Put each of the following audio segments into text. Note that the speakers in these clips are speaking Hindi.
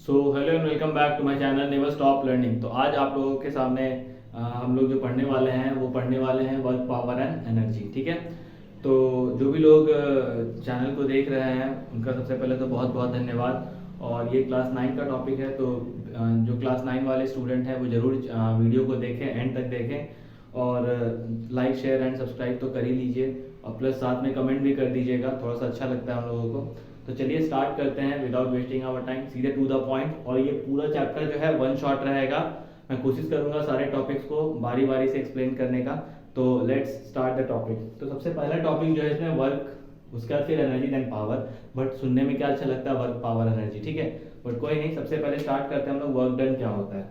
So hello and welcome back to my channel never stop learning. तो आज आप लोगों के सामने हम लोग जो पढ़ने वाले हैं वो पढ़ने वाले हैं वर्क पावर एंड एनर्जी। ठीक है, तो जो भी लोग चैनल को देख रहे हैं उनका सबसे पहले तो बहुत बहुत धन्यवाद। और ये क्लास 9 का टॉपिक है, तो जो क्लास 9 वाले स्टूडेंट हैं वो ज़रूर वीडियो को देखें, एंड तक देखें और लाइक शेयर एंड सब्सक्राइब तो कर ही लीजिए और प्लस साथ में कमेंट भी कर दीजिएगा, थोड़ा सा अच्छा लगता है हम लोगों को। तो चलिए स्टार्ट करते हैं विदाउट वेस्टिंग आवर टाइम, सीधे टू द पॉइंट। और ये पूरा चैप्टर जो है वन शॉट रहेगा। मैं कोशिश करूंगा सारे टॉपिक्स को बारी बारी से एक्सप्लेन करने का। तो लेट्स स्टार्ट द टॉपिक। तो सबसे पहला टॉपिक जो है इसमें वर्क, उसके बाद फिर एनर्जी देन पावर। बट सुनने में क्या अच्छा लगता है, वर्क पावर एनर्जी। ठीक है, बट कोई नहीं, सबसे पहले स्टार्ट करते हैं हम लोग वर्क डन क्या होता है।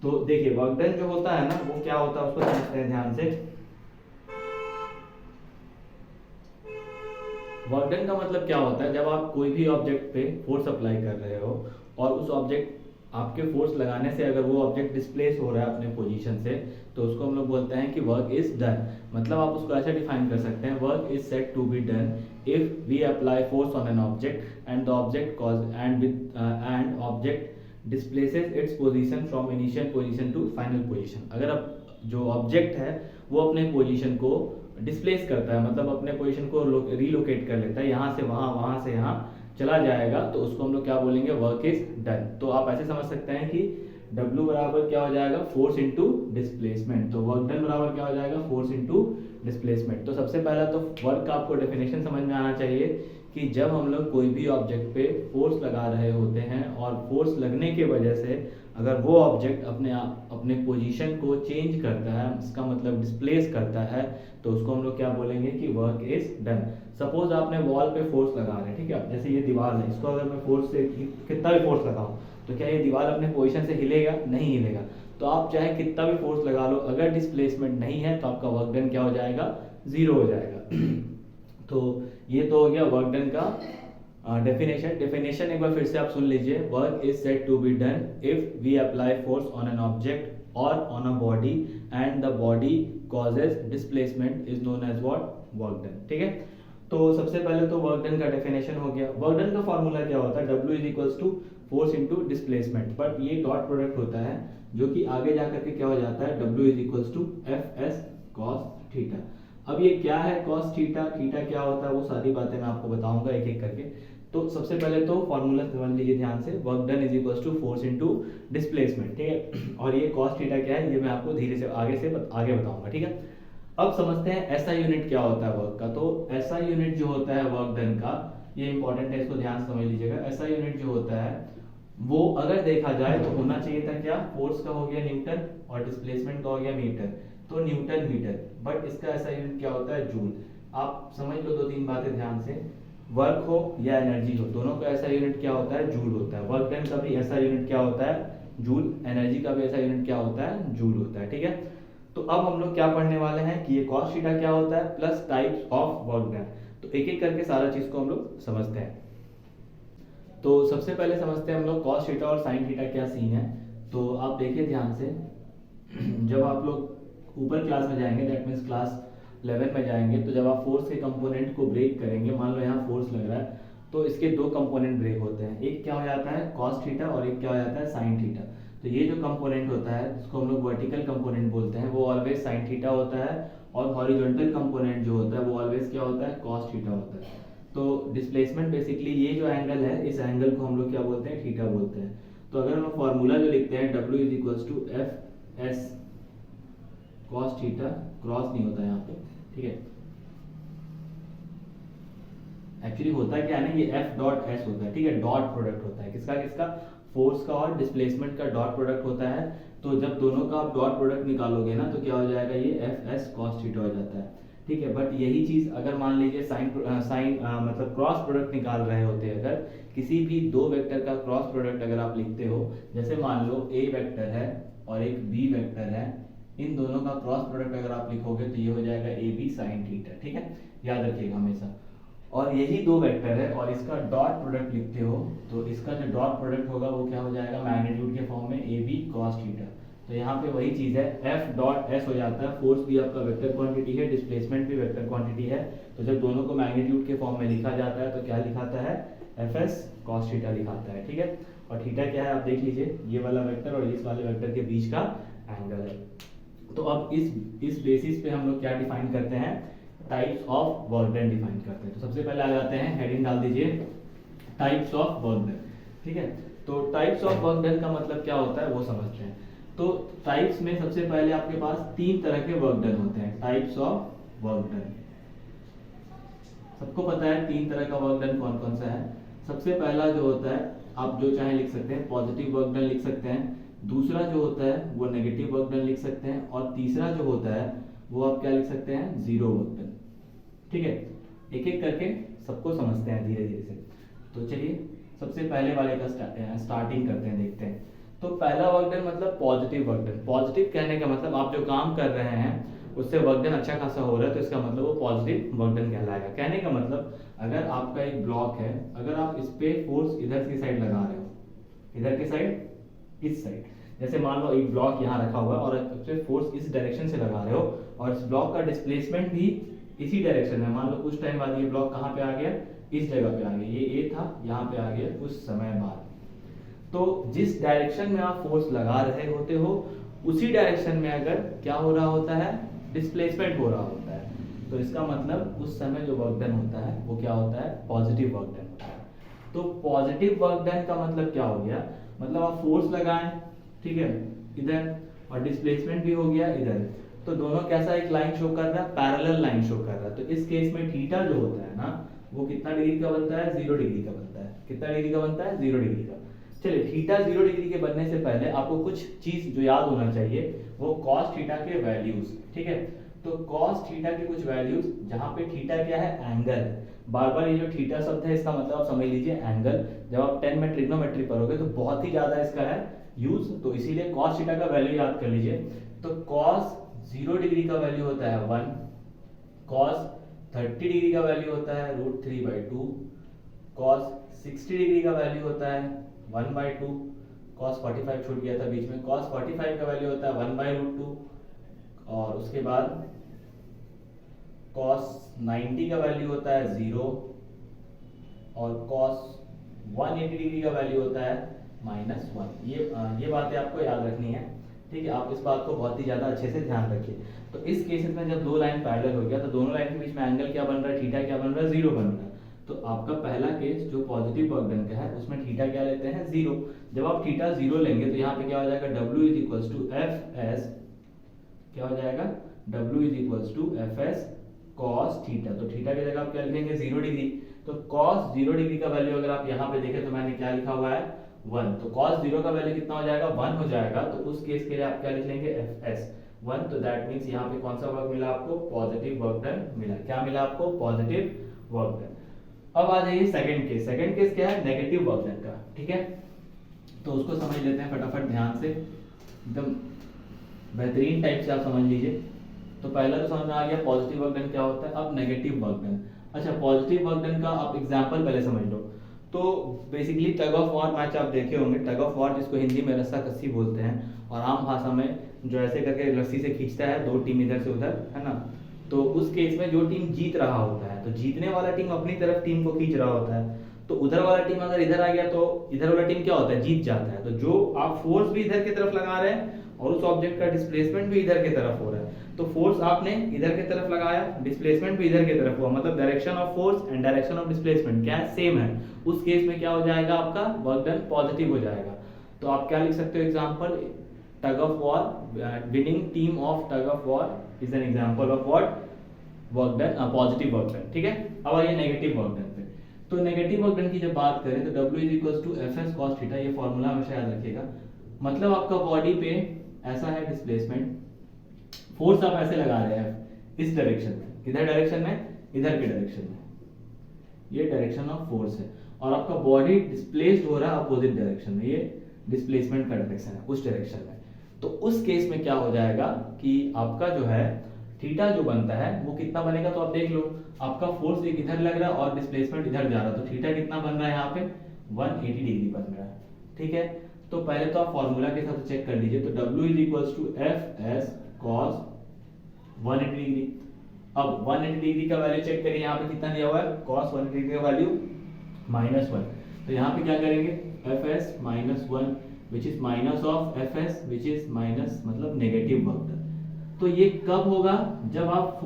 तो देखिए वर्क डन जो होता है ना वो क्या होता है उसको समझते हैं ध्यान से। वर्क डन का मतलब क्या होता है, जब आप कोई भी ऑब्जेक्ट पे फोर्स अप्लाई कर रहे हो और उस ऑब्जेक्ट आपके फोर्स लगाने से अगर वो ऑब्जेक्ट डिस्प्लेस हो रहा है अपने पोजीशन से, तो उसको हम लोग बोलते हैं कि वर्क इज डन। मतलब आप उसको ऐसे डिफाइन कर सकते हैं, work is said to be done if we apply force on an object and the object cause and object displaces its position from initial position to final position. अगर अब जो ऑब्जेक्ट है वो अपने पोजीशन को डिस्प्लेस करता है, मतलब अपने पोजीशन को रीलोकेट कर लेता है, यहाँ से वहाँ, वहाँ से यहाँ चला जाएगा, तो उसको हम लोग क्या बोलेंगे, वर्क इज डन। तो आप ऐसे समझ सकते हैं कि W बराबर क्या हो जाएगा, फोर्स इंटू डिस्प्लेसमेंट। तो वर्क डन बराबर क्या हो जाएगा, फोर्स इंटू डिस्प्लेसमेंट। तो सबसे पहला तो वर्क का आपको डेफिनेशन समझ में आना चाहिए कि जब हम लोग कोई भी ऑब्जेक्ट पे फोर्स लगा रहे होते हैं और फोर्स लगने के वजह से अगर वो ऑब्जेक्ट अपने पोजीशन को चेंज करता है, इसका मतलब डिस्प्लेस करता है, तो उसको हम लोग क्या बोलेंगे कि वर्क इज डन। सपोज आपने वॉल पे फोर्स लगा रहे हैं, ठीक है, जैसे ये दीवार है, इसको अगर मैं फोर्स से कितना भी फोर्स लगाऊं तो क्या ये दीवार अपने पोजीशन से हिलेगा, नहीं हिलेगा। तो आप चाहे कितना भी फोर्स लगा लो, अगर डिस्प्लेसमेंट नहीं है तो आपका वर्क डन क्या हो जाएगा, जीरो हो जाएगा। तो ये तो हो गया वर्क डन का डेफिनेशन एक बार फिर से आप सुन लीजिए। Work is said to be done if we apply force on an object और on a body and the body causes displacement is known as what, work done. ठीक है, तो सबसे पहले तो वर्क डन का डेफिनेशन हो गया। वर्क डन का फॉर्मूला क्या होता है, W is equals to force into displacement, but ये डॉट प्रोडक्ट होता है जो कि आगे जाकर के क्या हो जाता है, W is equals to F S cos theta. अब ये क्या है कॉस थीटा, थीटा क्या होता है, वो सारी बातें मैं आपको बताऊंगा एक एक करके। तो सबसे पहले तो फॉर्मूला समझ लीजिए ध्यान से, work done is equals to force into displacement. ठीक है, और ये कॉस थीटा क्या है ये मैं आपको धीरे से आगे बताऊंगा। ठीक है, अब समझते हैं ऐसा यूनिट क्या होता है वर्क का। तो ऐसा यूनिट जो होता है वर्क डन का, ये इंपॉर्टेंट है, इसको ध्यान से समझ लीजिएगा। ऐसा यूनिट जो होता है वो अगर देखा जाए तो होना चाहिए था क्या, फोर्स का हो गया न्यूटन और डिस्प्लेसमेंट का हो गया मीटर, तो न्यूटन मीटर। बट इसका ऐसा यूनिट क्या होता है, जूल। आप समझ लो दो तीन बातें ध्यान से, वर्क हो या एनर्जी हो, दोनों का ऐसा यूनिट क्या होता है, जूल होता है। वर्क डन का भी ऐसा यूनिट क्या होता है, जूल। एनर्जी का भी ऐसा यूनिट क्या होता है, जूल होता है। ठीक है, तो अब हम लोग क्या पढ़ने वाले हैं कि ये कॉस थीटा क्या होता है plus types of work done. तो एक एक करके सारा चीज को हम लोग समझते हैं। तो सबसे पहले समझते हैं हम लोग कॉस थीटा और साइन थीटा क्या सीन है। तो आप देखिए ध्यान से, जब आप लोग ऊपर क्लास में जाएंगे, दैट मीन्स क्लास 11 में जाएंगे, तो जब आप फोर्स के कंपोनेंट को ब्रेक करेंगे, मान लो यहाँ फोर्स लग रहा है, तो इसके दो कंपोनेंट ब्रेक होते हैं, एक क्या हो जाता है कॉस थीटा और एक क्या हो जाता है साइन थीटा। तो ये जो कंपोनेंट होता है जिसको हम लोग वर्टिकल कंपोनेंट बोलते हैं वो ऑलवेज साइन थीटा होता है, और हॉरिजॉन्टल कंपोनेंट जो होता है वो ऑलवेज क्या होता है, कॉस थीटा होता है। तो डिस्प्लेसमेंट बेसिकली ये जो एंगल है, इस एंगल को हम लोग क्या बोलते हैं, थीटा बोलते हैं। तो अगर हम फॉर्मूला जो लिखते हैं, W is equals to F S cos theta, cross नहीं होता यहाँ पे, ठीक है, एक्चुअली होता क्या है ना, ये एफ डॉट एस होता है, ठीक है, डॉट प्रोडक्ट होता है, किसका किसका, फोर्स का और डिस्प्लेसमेंट का डॉट प्रोडक्ट होता है। तो जब दोनों का आप डॉट प्रोडक्ट निकालोगे ना तो क्या हो जाएगा, ये एफ एस कॉस थीटा हो जाता है। ठीक है, बट यही चीज अगर मान लीजिए साइन मतलब क्रॉस प्रोडक्ट निकाल रहे होते, अगर किसी भी दो वेक्टर का क्रॉस प्रोडक्ट अगर आप लिखते हो, जैसे मान लो ए वेक्टर है और एक बी वेक्टर है, इन दोनों का क्रॉस प्रोडक्ट अगर आप लिखोगे तो ये हो जाएगा ए बी साइन थीटा। ठीक है, याद रखिएगा हमेशा। और यही दो वेक्टर है और इसका डॉट प्रोडक्ट लिखते हो तो इसका जो डॉट प्रोडक्ट होगा वो क्या हो जाएगा, मैग्नीट्यूड के फॉर्म में ए बी कॉस थीटा। तो यहाँ पे वही चीज है, एफ डॉट एस हो जाता है, फोर्स भी आपका वेक्टर क्वांटिटी है, डिस्प्लेसमेंट भी वेक्टर क्वांटिटी है। तो जब दोनों को मैग्नीट्यूड के फॉर्म में लिखा जाता है तो क्या लिखाता है, एफ एस कॉस थीटा लिखाता है। ठीक है, और थीटा क्या है आप देख लीजिए, ये वाला वेक्टर और इस वाले वेक्टर के बीच का एंगल है। तो अब इस बेसिस पे हम लोग क्या डिफाइन करते हैं, types of work done define करते हैं। तो सबसे पहले आ जाते हैं, हेडिंग डाल दीजिए टाइप्स ऑफ वर्क डन, ठीक है। तो टाइप्स ऑफ वर्क डन का मतलब क्या होता है वो समझते हैं। तो टाइप्स में सबसे पहले आपके पास 3 तरह के वर्क डन होते हैं, टाइप्स ऑफ वर्क डन। सबको पता है 3 तरह का वर्क डन कौन कौन सा है। सबसे पहला जो होता है, आप जो चाहे लिख सकते हैं, पॉजिटिव वर्क डन लिख सकते हैं। दूसरा जो होता है वो नेगेटिव वर्क डन लिख सकते हैं। और तीसरा जो होता है वो आप क्या लिख सकते हैं, जीरो वर्क डन, ठीक है। एक एक करके सबको समझते हैं धीरे धीरे से। तो चलिए सबसे पहले वाले का स्टार्टिंग करते हैं, देखते हैं। तो पहला वर्क डन मतलब पॉजिटिव वर्क डन। पॉजिटिव कहने का मतलब आप जो काम कर रहे हैं उससे वर्क डन अच्छा खासा हो रहा है, तो इसका मतलब वो पॉजिटिव वर्क डन कहलाएगा। कहने का मतलब अगर आपका एक ब्लॉक है, अगर आप इस पे फोर्स इधर की साइड लगा रहे हो, इधर की साइड, इस साइड, जैसे मान लो एक ब्लॉक यहाँ रखा हुआ है और इस पे फोर्स इस डायरेक्शन से लगा रहे हो और इस ब्लॉक का डिस्प्लेसमेंट भी इसी डायरेक्शन में, मान लो कुछ टाइम बाद ये ब्लॉक कहाँ पे आ गया, इस जगह पे आ गया, ये ए था यहाँ पे आ गया कुछ समय बाद। तो जिस डायरेक्शन में आप फोर्स लगा रहे होते हो उसी डायरेक्शन में अगर क्या हो रहा होता है, डिस्प्लेसमेंट हो रहा होता है, तो इसका मतलब उस समय जो वर्क डन होता है वो क्या होता है, पॉजिटिव वर्क डन होता है। तो पॉजिटिव वर्क डन का मतलब क्या हो गया, मतलब आप फोर्स लगाएं, ठीक है, इधर, और डिस्प्लेसमेंट भी हो गया इधर, तो दोनों कैसा एक लाइन शो कर रहा है, पैरेलल लाइन शो कर रहा है। तो इस केस में थीटा जो होता है ना वो कितना डिग्री का बनता है, 0 डिग्री का बनता है। कितना डिग्री का बनता है, 0 डिग्री का। चलिए थीटा 0 डिग्री के बनने से पहले आपको कुछ चीज जो याद होना चाहिए वो कॉस थीटा के वैल्यूज, ठीक है। तो कॉस थीटा के कुछ वैल्यूज, जहां पे थीटा क्या है, एंगल। बार बार ये जो थीटा शब्द है इसका मतलब आप समझ लीजिए एंगल। जब आप 10 में ट्रिग्नोमेट्री पढ़ोगे तो बहुत ही ज्यादा इसका है यूज, तो इसीलिए कॉस थीटा का वैल्यू याद कर लीजिए। तो कॉस 0 डिग्री का वैल्यू होता है 1, कॉस 30 डिग्री का वैल्यू होता है √3/2, कॉस 60 डिग्री का वैल्यू होता है 1/2, कॉस 45 छूट गया था बीच में, कॉस 45 का वैल्यू होता है 1/√2, और उसके बाद कॉस 90 का वैल्यू होता है 0, और कॉस 180 डिग्री का वैल्यू होता है -1। ये बातें आपको याद रखनी है, ठीक है। आप इस बात को बहुत ही ज्यादा अच्छे से ध्यान रखिए। तो इस केसेस में जब दो लाइन पैरेलल हो गया तो दोनों लाइन के बीच में एंगल क्या बन रहा है, थीटा क्या बन रहा है, 0 बन रहा है। तो आपका पहला केस जो पॉजिटिव वर्क डन का है उसमें थीटा क्या लेते हैं, 0। जब आप थीटा 0 लेंगे तो यहाँ पे क्या हो जाएगा, W = Fs, क्या हो जाएगा, W = Fs cos थीटा। तो थीटा की जगह आप क्या लिखेंगे, 0 डिग्री। तो cos 0 डिग्री का वैल्यू अगर आप यहाँ पे देखें तो मैंने क्या लिखा हुआ है, 1। तो cos 0 का वैल्यू कितना हो जाएगा, 1 हो जाएगा। तो उस केस के लिए आप क्या लिख लेंगे, Fs 1। तो दैट मींस यहाँ पे कौन सा वर्क मिला आपको, पॉजिटिव वर्क डन मिला। क्या मिला आपको, पॉजिटिव वर्क डन। अब आ जाइए सेकंड केस। सेकंड केस क्या है, नेगेटिव वर्क डन का, ठीक है। तो उसको समझ लेते हैं फटाफट ध्यान से, एकदम बेहतरीन टाइप से आप समझ लीजिए। तो पहला तो समझ में आ गया पॉजिटिव वर्क डन क्या होता है। अब नेगेटिव वर्क डन। अच्छा, पॉजिटिव वर्क डन का आप एग्जांपल पहले समझ लो। तो basically tug of war match आप देखे होंगे। टग ऑफ वॉर जिसको हिंदी में रस्सा कस्सी बोलते हैं और आम भाषा में जो ऐसे करके रस्सी से खींचता है, दो टीम इधर से उधर, है ना। तो उस केस में जो टीम जीत रहा होता है, तो जीतने वाला टीम अपनी तरफ टीम को खींच रहा होता है, तो उधर वाला टीम अगर इधर आ गया तो इधर वाला टीम क्या होता है, जीत जाता है। तो जो आप फोर्स भी इधर की तरफ लगा रहे हैं और उस ऑब्जेक्ट का डिस्प्लेसमेंट भी इधर की तरफ हो रहा है, तो फोर्स आपने इधर की तरफ लगाया, डिस्प्लेसमेंट भी इधर की तरफ हुआ, मतलब direction of force and direction of displacement क्या है, सेम है। उस केस में क्या हो जाएगा, आपका वर्क डन पॉजिटिव हो जाएगा। तो आप क्या लिख सकते हो example, tug of war, winning team of tug of war is an example of what, work done, positive work done, ठीक है। अब आइए नेगेटिव वर्क डन पे। तो नेगेटिव वर्क डन की जब बात करें तो W = Fs cos थीटा, ये फॉर्मूला हमेशा याद रखिएगा। मतलब आपका बॉडी पे ऐसा है डिस्प्लेसमेंट, फोर्स आप ऐसे लगा रहे हैं इस डायरेक्शन में, किधर डायरेक्शन में, इधर के डायरेक्शन में, ये डायरेक्शन ऑफ फोर्स है, और आपका बॉडी डिस्प्लेस्ड हो रहा है अपोजिट डायरेक्शन में, ये डिस्प्लेसमेंट का डायरेक्शन है उस डायरेक्शन में। तो उस केस में क्या हो जाएगा कि आपका जो है थीटा जो बनता है वो कितना बनेगा, तो आप देख लो आपका फोर्स एक इधर लग रहा है और डिस्प्लेसमेंट इधर जा रहा है, तो थीटा कितना बन रहा है यहाँ पे 180 डिग्री बन रहा है, ठीक है। तो पहले तो आप फॉर्मूला के साथ चेक कर लीजिए। तो W = Fs cos 180 डिग्री। अब 180 डिग्री का वैल्यू चेक करिए, यहाँ पे कितना दिया हुआ है, cos 180 डिग्री का वैल्यू -1। तो यहाँ पे क्या करेंगे, F S minus one which is minus of F S which is minus मतलब नेगेटिव वर्क डन। तो ये कब होगा, जब आप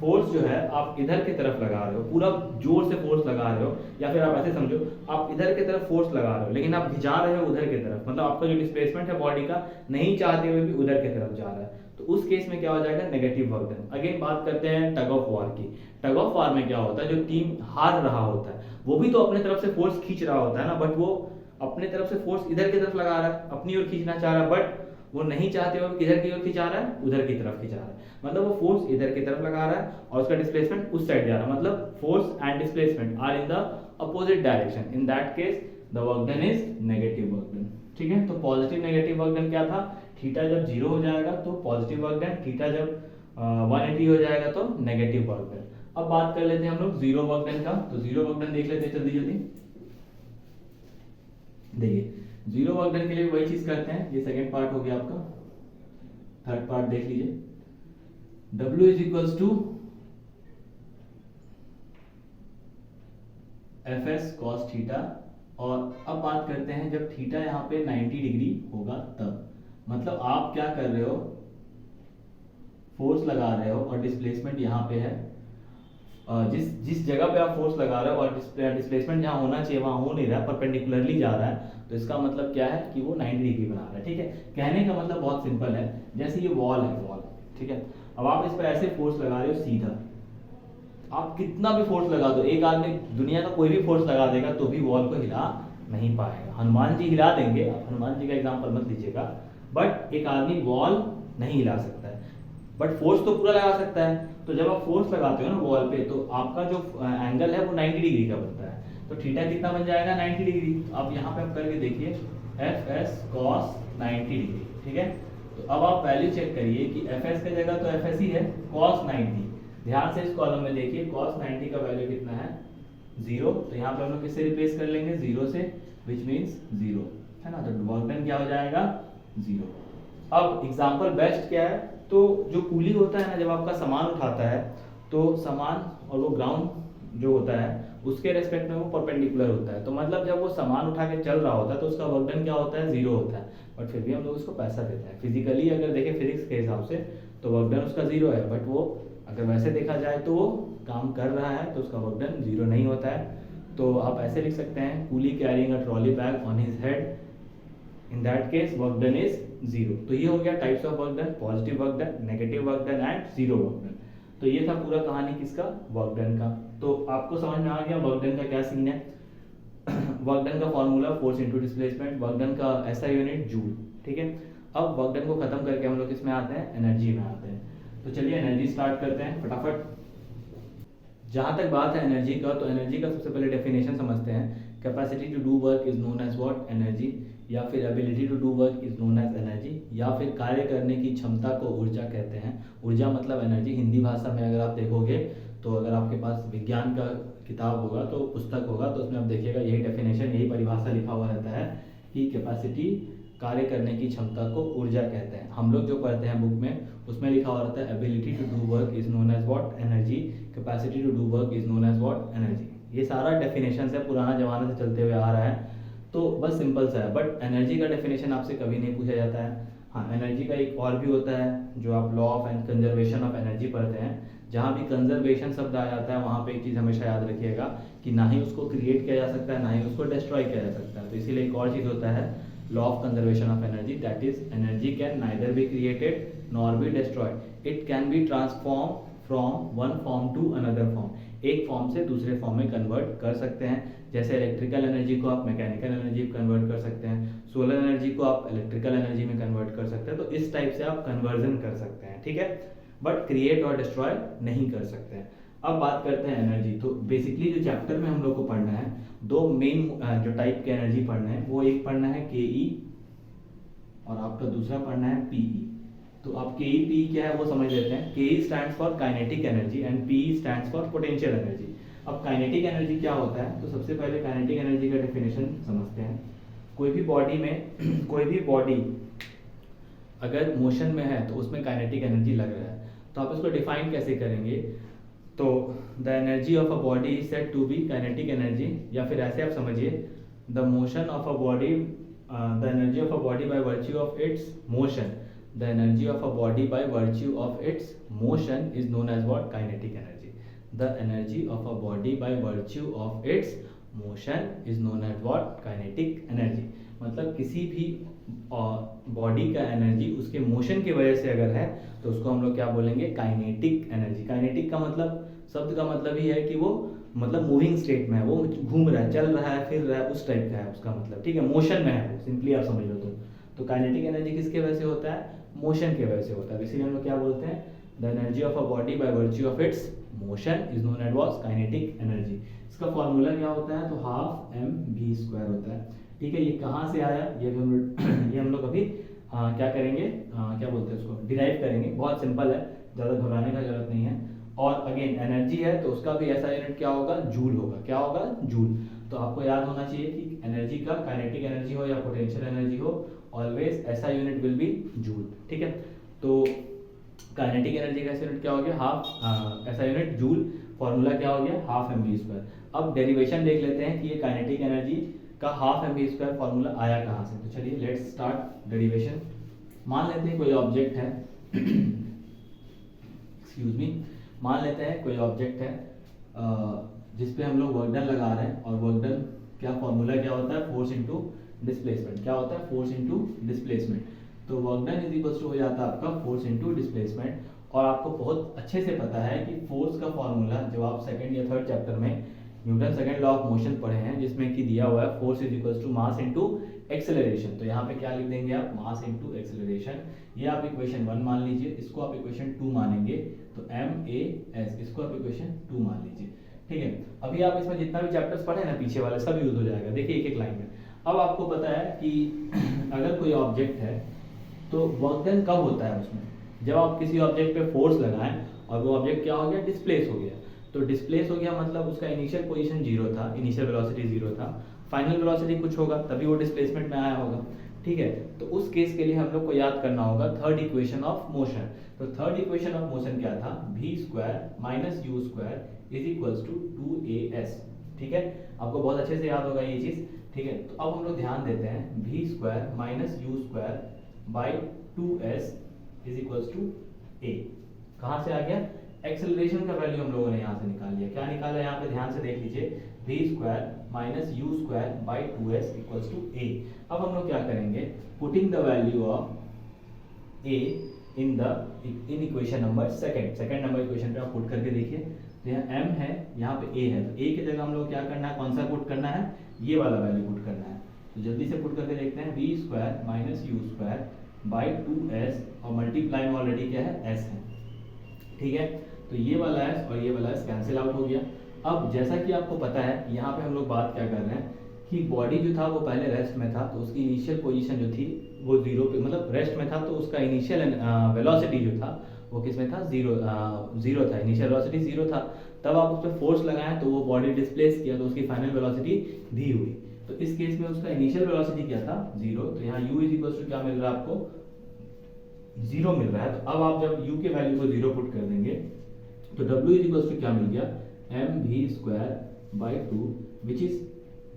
फोर्स जो है आप इधर की तरफ लगा रहे हो, पूरा जोर से फोर्स लगा रहे हो, या फिर आप ऐसे समझो आप इधर की तरफ फोर्स लगा रहे हो लेकिन आप खिंचा रहे हो उधर की तरफ, मतलब आपका जो डिस्प्लेसमेंट है बॉडी का नहीं चाहते हुए भी उधर की तरफ जा रहा है, तो उस केस में क्या हो जाएगा, नेगेटिव वर्क डन। अगेन बात करते हैं टग ऑफ वार की। टग ऑफ वार में क्या होता है, जो टीम हार रहा होता है वो भी तो अपने तरफ से फोर्स खींच रहा होता है ना, बट वो अपने तरफ से फोर्स इधर की तरफ लगा रहा है, अपनी ओर खींचना चाह रहा है, बट वो नहीं चाहते हुए किधर की ओर खिंचा रहा है, उधर की तरफ खिंचा रहा है, मतलब वो फोर्स इधर की तरफ लगा रहा है और उसका डिस्प्लेसमेंट उस साइड जा रहा है, मतलब force and displacement are in the opposite direction. In that case the work done is negative work done. ठीक है, तो पॉजिटिव नेगेटिव वर्क डन क्या था, थीटा जब 0 हो जाएगा तो पॉजिटिव वर्क डन, थीटा जब 180 हो जाएगा तो नेगेटिव वर्क डन। अब बात कर लेते हैं हम लोग जीरो वर्क डन का। तो जीरो वर्क डन देख लेते हैं जल्दी जल्दी। देखिए जीरो वर्क डन के लिए वही चीज करते हैं, ये सेकंड पार्ट हो गया आपका, थर्ड पार्ट देख लीजिए। W is equals to F S cos theta, और अब बात करते हैं जब थीटा यहाँ पे 90 डिग्री होगा तब, मतलब आप क्या कर रहे हो, फोर्स लगा रहे हो और डिस्प्लेसमेंट यहाँ पे है, जिस जगह पे आप फोर्स लगा रहे हो और डिस्प्लेसमेंट जहाँ होना चाहिए वहां हो नहीं रहा, परपेंडिकुलरली जा रहा है, तो इसका मतलब क्या है कि वो 90 डिग्री बना रहा है। ठीक है, कहने का मतलब बहुत सिंपल है, जैसे ये वॉल है वॉल, ठीक है, अब आप इस पर ऐसे फोर्स लगा रहे हो सीधा, आप कितना भी फोर्स लगा दो, एक आदमी दुनिया का कोई भी फोर्स लगा देगा तो भी वॉल को हिला नहीं पाएगा। हनुमान जी हिला देंगे, आप हनुमान जी का एग्जांपल मत लीजिएगा, बट एक आदमी वॉल नहीं हिला सकता है, बट फोर्स तो पूरा लगा सकता है। तो जब आप फोर्स लगाते हो ना वॉल पे, तो आपका जो एंगल है वो 90 डिग्री का बनता है, तो थीटा कितना बन जाएगा, 90 डिग्री। अब यहाँ पे आप करके देखिए एफ एस कॉस 90 डिग्री। ठीक है, तो अब आप वैल्यू चेक करिए कि एफ एस की जगह तो एफ एस ही है, कॉस 90, ध्यान से इस कॉलम में देखिए, cos 90 का वैल्यू कितना है, 0, तो यहाँ पे हम लोग किससे रिप्लेस कर लेंगे, 0 से, विच मीन्स 0 है ना, तो वर्क डन क्या हो जाएगा, 0। अब एग्जांपल बेस्ट क्या है, तो जो कूली होता है ना, जब आपका सामान उठाता है तो सामान और वो ग्राउंड जो होता है उसके रेस्पेक्ट में वो परपेंडिकुलर होता है, तो मतलब जब वो सामान उठा के चल रहा होता है तो उसका वर्क डन क्या होता है, 0 होता है, बट फिर भी हम लोग उसको पैसा देते हैं। फिजिकली अगर देखें फिजिक्स के हिसाब से तो वर्क डन उसका 0 है, बट वो अगर वैसे देखा जाए तो वो काम कर रहा है तो उसका वर्क डन 0 नहीं होता है। तो आप ऐसे लिख सकते हैं, coolie carrying a trolley bag on his head, in that case work done is 0। तो ये हो गया types of work done, positive work done, negative work done and zero work done. तो ये था पूरा कहानी किसका, वर्क डन का। तो आपको समझ में आ गया वर्क डन का क्या सीन है। वर्क डन का formula force into displacement, work done का ऐसा यूनिट जूल। ठीक है, अब वर्क डन को खत्म करके हम लोग किसमें आते हैं, एनर्जी में आते हैं। तो चलिए एनर्जी स्टार्ट करते हैं फटाफट। जहां तक बात है एनर्जी का, तो एनर्जी का सबसे पहले डेफिनेशन समझते हैं। Capacity to do work is known as what, energy, या फिर ability to do work is known as energy, या फिर कार्य करने की क्षमता को ऊर्जा कहते हैं। ऊर्जा मतलब एनर्जी। हिंदी भाषा में अगर आप देखोगे तो अगर आपके पास विज्ञान का किताब होगा तो पुस्तक होगा तो उसमें आप देखिएगा यही डेफिनेशन, यही परिभाषा लिखा हुआ रहता है कि कैपेसिटी, कार्य करने की क्षमता को ऊर्जा कहते हैं। हम लोग जो पढ़ते हैं बुक में उसमें लिखा हुआ रहता है ability to do work is known as what, energy, capacity to do work is known as what, energy. ये सारा डेफिनेशन है, पुराना जमाने से चलते हुए आ रहा है, तो बस सिंपल सा है। बट एनर्जी का डेफिनेशन आपसे कभी नहीं पूछा जाता है। हाँ, एनर्जी का एक और भी होता है जो आप law of and conservation of energy पढ़ते हैं, जहाँ भी कंजर्वेशन शब्द आ जाता है वहाँ पे एक चीज़ हमेशा याद रखिएगा कि ना ही उसको क्रिएट किया जा सकता है ना ही उसको डिस्ट्रॉय किया जा सकता है। तो इसीलिए एक और चीज़ होता है law of conservation of energy, that is energy can neither be created nor be destroyed, it can be transform from one form to another form, एक फॉर्म से दूसरे फॉर्म में कन्वर्ट कर सकते हैं। जैसे इलेक्ट्रिकल एनर्जी को आप मैकेनिकल एनर्जी में कन्वर्ट कर सकते हैं, सोलर एनर्जी को आप इलेक्ट्रिकल एनर्जी में कन्वर्ट कर सकते हैं, तो इस टाइप से आप कन्वर्जन कर सकते हैं। ठीक है, बट क्रिएट और डिस्ट्रॉय नहीं कर सकते हैं। अब बात करते हैं एनर्जी। तो बेसिकली जो चैप्टर में हम लोग को पढ़ना है, दो मेन जो टाइप के एनर्जी पढ़ना है, वो एक पढ़ना है के और आपका दूसरा पढ़ना है पीई। तो आप के पी क्या है वो समझ लेते हैं। के stands for kinetic energy and P stands for potential energy. अब काइनेटिक एनर्जी क्या होता है, तो सबसे पहले काइनेटिक एनर्जी का डेफिनेशन समझते हैं। कोई भी बॉडी में कोई भी बॉडी अगर मोशन में है तो उसमें काइनेटिक एनर्जी लग रहा है, तो आप इसको डिफाइन कैसे करेंगे। तो the energy of a body is said to be kinetic energy, या फिर ऐसे आप समझिए the motion of a body, the energy of a body by virtue of its motion, the energy of a body by virtue of its motion is known as what, kinetic energy. The energy of a body by virtue of its motion is known as what, kinetic energy. मतलब किसी भी बॉडी का एनर्जी उसके मोशन की वजह से अगर है तो उसको हम लोग क्या बोलेंगे, काइनेटिक एनर्जी। काइनेटिक का मतलब, शब्द का मतलब ही है कि वो मतलब मूविंग स्टेट में है, वो घूम रहा है, चल रहा है, फिर रहा है, उस टाइप का है उसका मतलब, ठीक है, मोशन में है वो, सिंपली आप समझ लो। तो काइनेटिक एनर्जी किसके वजह से होता है, मोशन के वजह से होता है। इसीलिए हम लोग क्या बोलते हैं, the energy of a body by virtue of its motion is known as what, kinetic energy. इसका फॉर्मूला क्या होता है, तो हाफ एम वी स्क्वायर होता है, ठीक है। ये कहाँ से आया, ये ये हम लोग अभी क्या करेंगे, क्या बोलते हैं उसको, डिराइव करेंगे। बहुत सिंपल है, ज़्यादा घबराने का जरूरत नहीं है। और अगेन एनर्जी है तो उसका भी ऐसा यूनिट क्या होगा, जूल होगा। क्या होगा, जूल। तो आपको याद होना चाहिए कि एनर्जी का काइनेटिक एनर्जी हो या पोटेंशियल एनर्जी हो, ऑलवेज ऐसा यूनिट विल बी जूल, ठीक है। तो काइनेटिक एनर्जी का यूनिट क्या हो गया, हाफ, ऐसा यूनिट जूल। फॉर्मूला क्या हो गया, हाफ एम वी स्क्वायर। अब डेरिवेशन देख लेते हैं कि ये काइनेटिक एनर्जी का half M V square formula आया कहाँ से। तो चलिए लेट्स स्टार्ट डेरिवेशन। मान लेते हैं कोई ऑब्जेक्ट है एक्सक्यूज मी, मान लेते हैं कोई ऑब्जेक्ट है जिस पे हम लोग वर्क डन लगा रहे हैं, और वर्क डन क्या फॉर्मूला क्या होता है, फोर्स इनटू डिस्प्लेसमेंट। क्या होता है, फोर्स इनटू डिस्प्लेसमेंट। तो work done is equals to हो जाता है आपका फोर्स इनटू डिस्प्लेसमेंट। और आपको बहुत अच्छे से पता है कि फोर्स का फॉर्मूला, जब आप सेकंड या थर्ड चैप्टर में Newton second law of motion पढ़े हैं, जिसमें कि दिया हुआ है force is equals to mass into acceleration. तो यहाँ पे क्या लिख देंगे आप, मास इनटू एक्सेलरेशन। ये आप इक्वेशन 1 मान लीजिए, इसको आप इक्वेशन 2 मानेंगे, तो एम ए एस, इसको आप इक्वेशन 2 मान लीजिए, ठीक है। अभी आप इसमें जितना भी चैप्टर्स पढ़े ना पीछे वाले, सब यूज हो जाएगा। देखिए एक एक लाइन में। अब आपको पता है कि अगर कोई ऑब्जेक्ट है तो वर्क डन कब होता है उसमें, जब आप किसी ऑब्जेक्ट पे फोर्स लगाएं और वो ऑब्जेक्ट क्या हो गया, डिस्प्लेस हो गया। तो डिस्प्लेस हो गया मतलब उसका इनिशियल पोजीशन 0 था, इनिशियल वेलोसिटी 0 था, फाइनल वेलोसिटी कुछ होगा, तभी वो डिस्प्लेसमेंट में आया होगा, ठीक है। तो उस केस के लिए हम लोग को याद करना होगा थर्ड इक्वेशन ऑफ मोशन। तो थर्ड इक्वेशन ऑफ मोशन क्या था, v square minus u square is equals to 2as, ठीक है। आपको बहुत अच्छे से याद होगा ये चीज, ठीक है। तो अब हम लोग ध्यान देते हैं, v square minus u square by 2s is equals to a। कहाँ से आ गया, एक्सेलरेशन का वैल्यू हम लोगों ने यहाँ से निकाल लिया। क्या निकाला यहाँ पे, ध्यान से देख लीजिए, v square minus u square by 2s equals to a। अब हम लोग क्या करेंगे, putting the value of a in equation number second number equation पे आप पुट करके देखिए। तो यहाँ m है, यहाँ पे a है, तो a की जगह हम लोग क्या करना है, कौन सा पुट करना है, ये वाला वैल्यू पुट करना है। तो जल्दी से पुट करके देखते हैं, v square minus u square by 2s, और मल्टीप्लाई में ऑलरेडी क्या है, s है, ठीक है। तो ये वाला s और ये वाला s कैंसिल आउट हो गया। अब जैसा कि आपको पता है, यहाँ पे हम लोग बात क्या कर रहे हैं कि बॉडी जो था वो पहले रेस्ट में था, तो उसकी इनिशियल पोजीशन जो थी वो 0 पे, मतलब रेस्ट में था, तो उसका इनिशियल वेलोसिटी जो था वो किस में था, 0 था, इनिशियल वेलोसिटी 0 था। तब आप उस पर फोर्स लगाएं तो वो बॉडी डिस्प्लेस किया, तो उसकी फाइनल वेलोसिटी v हुई। तो इस केस में उसका इनिशियल वेलोसिटी क्या था, 0। तो यहाँ u इज इक्वल्स टू क्या मिल रहा है आपको, 0 मिल रहा है। तो अब आप जब u के वैल्यू को 0 पुट कर देंगे तो w इज इक्वल्स टू क्या मिल गया, M V square by 2, which is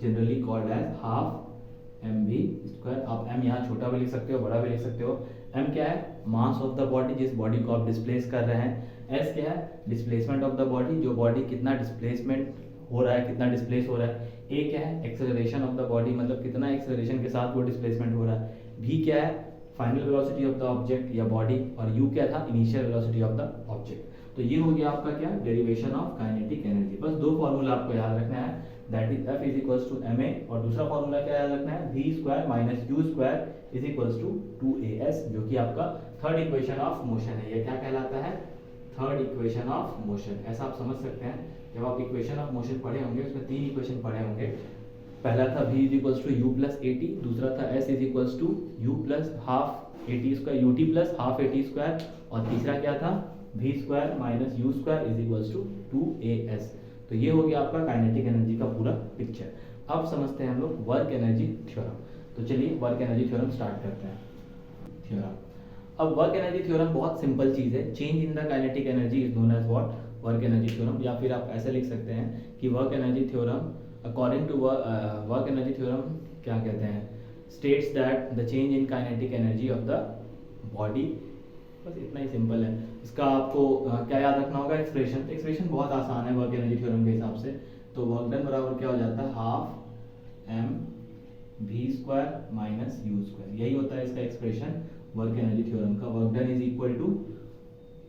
generally called as half M V square. आप m यहाँ छोटा भी लिख सकते हो, बड़ा भी लिख सकते हो। m क्या है, मास ऑफ द बॉडी, जिस बॉडी को आप डिस्प्लेस कर रहे हैं। s क्या है, डिस्प्लेसमेंट ऑफ द बॉडी, जो बॉडी कितना डिस्प्लेसमेंट हो रहा है, कितना डिस्प्लेस हो रहा है। a क्या है, एक्सेलरेशन ऑफ द बॉडी, मतलब कितना एक्सेलरेशन के साथ वो डिस्प्लेसमेंट हो रहा है। v क्या है, final velocity of the object या बॉडी, और u क्या था, initial velocity of the object. तो ये हो गया आपका क्या, डेरिवेशन ऑफ काइनेटिक एनर्जी। बस दो फॉर्मूला आपको याद रखना है, that is F is equals to ma, और दूसरा फॉर्मूला क्या याद रखना है, v square minus u square is equals to 2as, जो कि आपका थर्ड इक्वेशन ऑफ मोशन है। ये क्या कहलाता है, थर्ड इक्वेशन ऑफ मोशन। ऐसा आप समझ सकते हैं, जब आप इक्वेशन ऑफ मोशन पढ़े होंगे उसमें 3 इक्वेशन पढ़े होंगे। पहला था v is equals to u plus at, दूसरा था s is equals to u plus half at square, ut plus half at square, और तीसरा क्या था, v square minus u square is equals to 2as। तो ये हो गया आपका काइनेटिक एनर्जी का पूरा पिक्चर। अब समझते हैं हम लोग वर्क एनर्जी थ्योरम। तो चलिए वर्क एनर्जी थ्योरम स्टार्ट करते हैं। थ्योरम, अब वर्क एनर्जी थ्योरम बहुत सिंपल चीज है। Change in the kinetic energy is known as what, work energy theorem, या फिर आप ऐसे लिख सकते हैं कि work energy theorem according to work energy theorem क्या कहते हैं, states that the change in kinetic energy of the body. बस इतना ही सिंपल है। इसका आपको क्या याद रखना होगा, एक्सप्रेशन। एक्सप्रेशन बहुत आसान है वर्क एनर्जी थ्योरम के हिसाब से। तो वर्क डन बराबर क्या हो जाता है, half M V square minus u square, यही होता है इसका एक्सप्रेशन वर्क एनर्जी थ्योरम का। Work done is equal to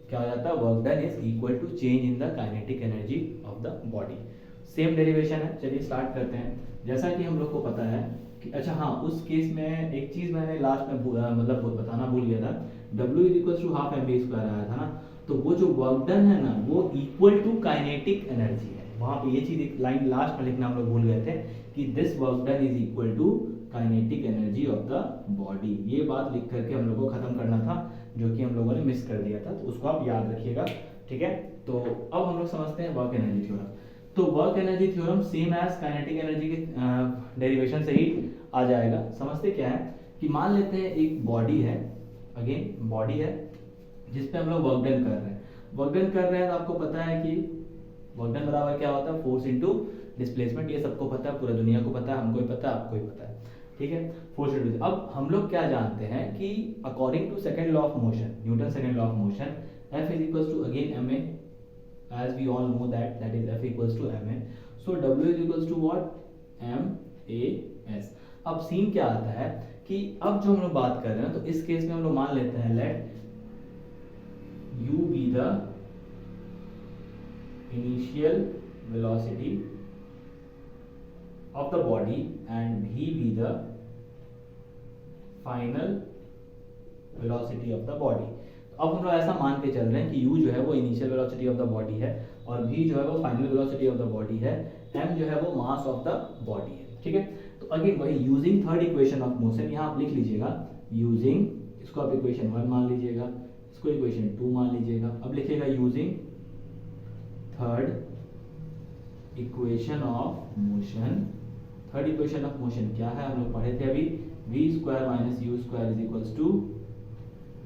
क्या हो जाता है, work done is equal to change in the kinetic energy of the body. Same derivation है, चलिए स्टार्ट करते हैं। जैसा कि हम लोग को पता है कि अच्छा हाँ, उस केस में एक चीज मैंने लास्ट में मतलब बताना भूल गया था, W is equal to half M V square आया था ना, तो वो जो वर्क डन है ना वो इक्वल टू काइनेटिक एनर्जी है। वहां पे ये चीज एक लाइन लास्ट में लिखना हम लोग भूल गए थे कि this work done is equal to kinetic energy of the body. ये बात लिख करके हम लोग को खत्म करना था, जो कि हम लोगों ने मिस कर दिया था, तो उसको आप याद रखिएगा, ठीक है। तो अब हम लोग समझते हैं वर्क एनर्जी थ्योरम। तो work energy theorem same as kinetic energy के डेरिवेशन से ही आ जाएगा। समझते क्या है कि मान लेते हैं एक बॉडी है, अगेन बॉडी है जिस पे हम लोग वर्क डन कर रहे हैं। वर्क डन कर रहे हैं तो आपको पता है कि वर्क डन बराबर क्या होता है, फोर्स इनटू डिस्प्लेसमेंट। ये सबको पता है, पूरा दुनिया को पता है, हमको ही पता है, आपको ही पता है, ठीक है। फोर्स इनटू, अब हम लोग क्या जानते हैं कि according to second law of motion, Newton second law of motion, F is equals to again ma, as we all know that is F equals to ma. So W is equals to what, MAS। अब सीन क्या आता है कि अब जो हम लोग बात कर रहे हैं, तो इस केस में हम लोग मान लेते हैं late U be the initial velocity of the body and V be the final velocity of the body। अब हम लोग ऐसा मान के चल रहे हैं कि u जो है वो initial velocity of the body है और v जो है वो final velocity of the body है, m जो है वो मास ऑफ द बॉडी है, ठीक है। तो अगेन वही using third equation of motion, यहाँ आप लिख लीजिएगा यूजिंग, इसको आप इक्वेशन 1 मान लीजिएगा, इसको इक्वेशन 2 मान लीजिएगा। अब लिखिएगा using third equation of motion. Third equation of motion क्या है, हम लोग पढ़े थे अभी, v square minus u square is equals to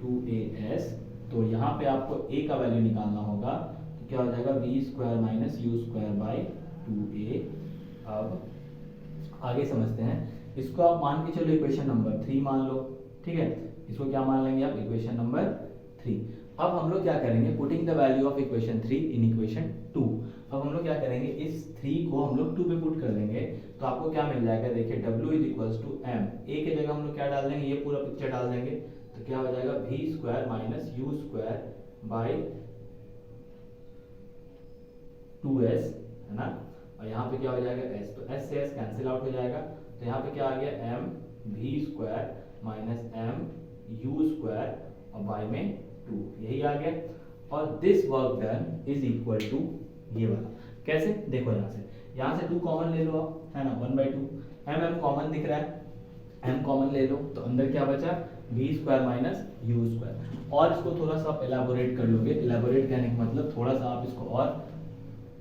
2as। तो यहाँ पे आपको a का वैल्यू निकालना होगा, तो क्या हो जाएगा v square minus u square by 2a। अब आगे समझते हैं, इसको आप मान के चलो इक्वेशन नंबर 3 मान लो, ठीक है। इसको क्या मान लेंगे आप, इक्वेशन नंबर 3। अब हम लोग क्या करेंगे, putting the value of equation 3 in equation 2। अब हम लोग क्या करेंगे, इस 3 को हम लोग 2 पे पुट कर देंगे, तो आपको क्या मिल जाएगा, देखिए W is equals to m, a के जगह हम लोग क्या डाल देंगे, ये पूरा पिक्चर डाल देंगे, तो क्या हो जाएगा v square minus u square by 2s, है ना। और यहाँ पे क्या हो जाएगा s, तो s से s कैंसिल आउट हो जाएगा, तो यहाँ पे क्या आ गया m v square minus m u square और बाई में 2, यही आ गया। और this work done is equal to ये वाला, कैसे देखो, यहाँ से 2 कॉमन ले लो आप, है ना, 1/2, m कॉमन दिख रहा है, m कॉमन ले लो, तो अंदर क्या बचा, v square minus u square. और इसको थोड़ा सा आप एलाबोरेट कर लोगे, एलाबोरेट करने का मतलब थोड़ा सा आप इसको और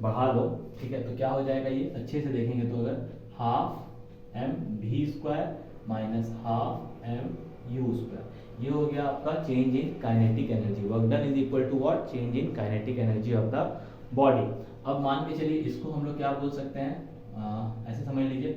बढ़ा लो, ठीक है। तो क्या हो जाएगा, ये अच्छे से देखेंगे तो अगर half m v square minus half m u square, ये हो गया आपका change in kinetic energy. Work done is equal to what, change in kinetic energy of the body. अब मान के चलिए इसको हम लोग क्या बोल सकते हैं, ऐसे समझ लीजिए,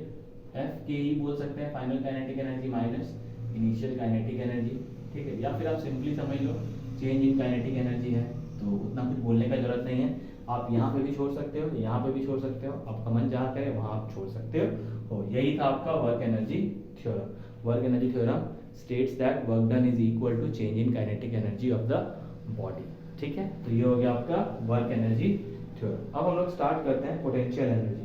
F के ही बोल सकते हैं final kinetic energy minus initial kinetic energy, ठीक है। या फिर आप सिंपली समझ लो चेंज इन काइनेटिक एनर्जी है, तो उतना कुछ बोलने का जरूरत नहीं है। आप यहाँ पे भी छोड़ सकते हो, यहाँ पे भी छोड़ सकते हो, आपका मन जहाँ करे वहाँ आप छोड़ सकते हो। यही था आपका work energy theorem. Work energy theorem states that work done is equal to change in kinetic energy of the body, ठीक है। तो ये हो गया आपका वर्क एनर्जी थ्योरम। अब हम लोग स्टार्ट करते हैं पोटेंशियल एनर्जी।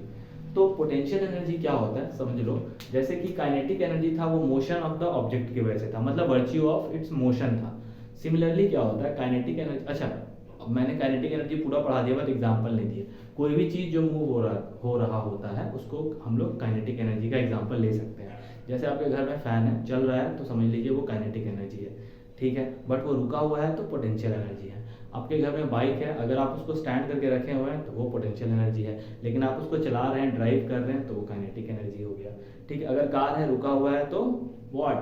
तो पोटेंशियल एनर्जी क्या होता है समझ लो, जैसे कि काइनेटिक एनर्जी था वो मोशन ऑफ द ऑब्जेक्ट की वजह से था, मतलब वर्च्यू ऑफ इट्स मोशन था। सिमिलरली क्या होता है काइनेटिक एनर्जी, अच्छा अब मैंने काइनेटिक एनर्जी पूरा पढ़ा दिया बट एग्जांपल नहीं दिया। कोई भी चीज़ जो मूव हो रहा होता है उसको हम लोग काइनेटिक एनर्जी का एग्जांपल ले सकते हैं। जैसे आपके घर में फैन है, चल रहा है, तो समझ लीजिए वो काइनेटिक एनर्जी है, ठीक है। बट वो रुका हुआ है तो पोटेंशियल एनर्जी है। आपके घर में बाइक है, अगर आप उसको स्टैंड करके रखे हुए हैं तो वो पोटेंशियल एनर्जी है, लेकिन आप उसको चला रहे हैं, ड्राइव कर रहे हैं, तो वो काइनेटिक एनर्जी हो गया, ठीक है। अगर कार है, रुका हुआ है, तो व्हाट,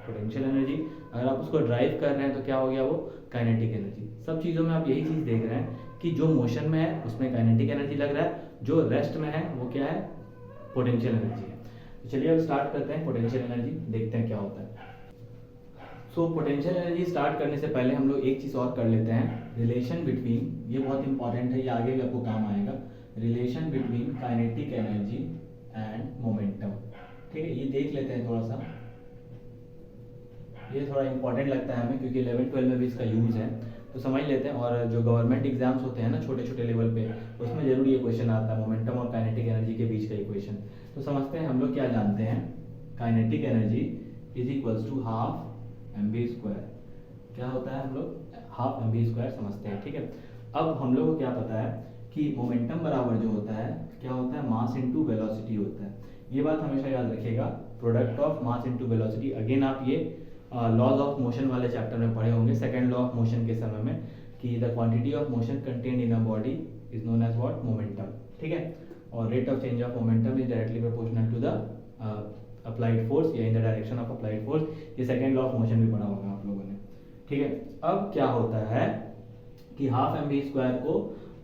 पोटेंशियल एनर्जी, अगर आप उसको ड्राइव कर रहे हैं तो क्या हो गया वो काइनेटिक एनर्जी। सब चीज़ों में आप यही चीज़ देख रहे हैं कि जो मोशन में है उसमें काइनेटिक एनर्जी लग रहा है, जो रेस्ट में है वो क्या है, पोटेंशियल एनर्जी है। तो चलिए अब स्टार्ट करते हैं पोटेंशियल एनर्जी, देखते हैं क्या होता है। सो पोटेंशियल एनर्जी स्टार्ट करने से पहले हम लोग एक चीज़ और कर लेते हैं, रिलेशन बिटवीन, ये बहुत इंपॉर्टेंट है, ये आगे भी आपको काम आएगा, relation between kinetic energy and momentum. ठीक है, ये देख लेते हैं थोड़ा सा, ये थोड़ा इंपॉर्टेंट लगता है हमें क्योंकि 11-12 में भी इसका यूज़ है, तो समझ लेते हैं। और जो गवर्नमेंट एग्जाम्स होते हैं ना छोटे छोटे लेवल पे, उसमें जरूर ये क्वेश्चन आता है, मोमेंटम और काइनेटिक एनर्जी के बीच का इक्वेशन। तो समझते हैं हम लोग क्या जानते हैं, kinetic energy is equals to half mv²। क्या होता है, हम लोग हाफ mv² समझते हैं। ठीक है, अब हम लोग को क्या पता है कि मोमेंटम बराबर जो होता है क्या होता है, मास इनटू वेलोसिटी होता है। ये बात हमेशा याद रखिएगा, product of mass into velocity. Again आप ये लॉज ऑफ मोशन वाले चैप्टर में पढ़े होंगे, सेकंड लॉ ऑफ मोशन के समय में, कि the quantity of motion contained in a body is known as what, momentum. ठीक है, और rate of change of momentum is directly proportional to the applied force या in the direction of applied force. ये सेकंड लॉ ऑफ मोशन भी पढ़ा होगा आप लोगों ने। ठीक है, अब क्या होता है कि हाफ mv² को,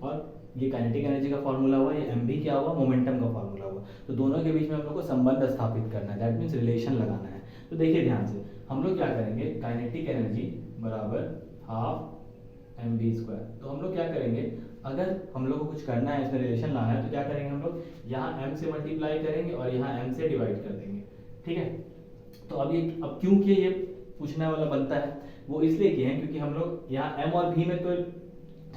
और ये काइनेटिक एनर्जी का फॉर्मूला हुआ, ये mv क्या हुआ, मोमेंटम का फॉर्मूला हुआ, तो दोनों के बीच में हम लोग को संबंध स्थापित करना है, दैट मीन्स रिलेशन लगाना है। तो देखिए ध्यान से, हम लोग क्या करेंगे, काइनेटिक एनर्जी बराबर हाफ mv²। तो हम लोग क्या करेंगे, अगर हम लोग को कुछ करना है, इसमें रिलेशन लाना है, तो क्या करेंगे हम लोग, यहाँ m से मल्टीप्लाई करेंगे और यहाँ m से डिवाइड कर देंगे। ठीक है, तो अब क्योंकि ये पूछने वाला बनता है, वो इसलिए किए हैं क्योंकि हम लोग यहाँ m और v में तो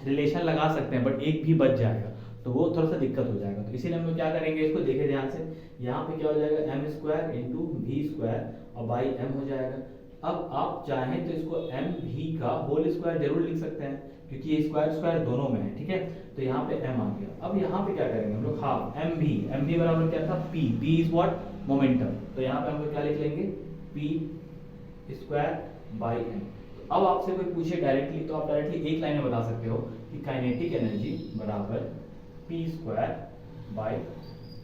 रिलेशन लगा सकते हैं, बट एक भी बच जाएगा तो वो थोड़ा सा दिक्कत हो जाएगा। तो इसीलिए हम लोग क्या करेंगे, इसको देखे ध्यान से, यहाँ पे क्या हो जाएगा, m² इंटू v² और बाई m हो जाएगा। अब आप चाहें तो इसको mv का होल स्क्वायर जरूर लिख सकते हैं क्योंकि ये स्क्वायर स्क्वायर दोनों में है। ठीक है, तो यहाँ पे m आ गया। अब यहाँ पे क्या करेंगे हम लोग, हाफ mv बराबर क्या था, p इज व्हाट, मोमेंटम। तो यहाँ पे हम लोग क्या लिख लेंगे, p² बाई m। तो अब आपसे कोई पूछे डायरेक्टली, तो आप डायरेक्टली एक लाइन में बता सकते हो कि काइनेटिक एनर्जी बराबर p² बाई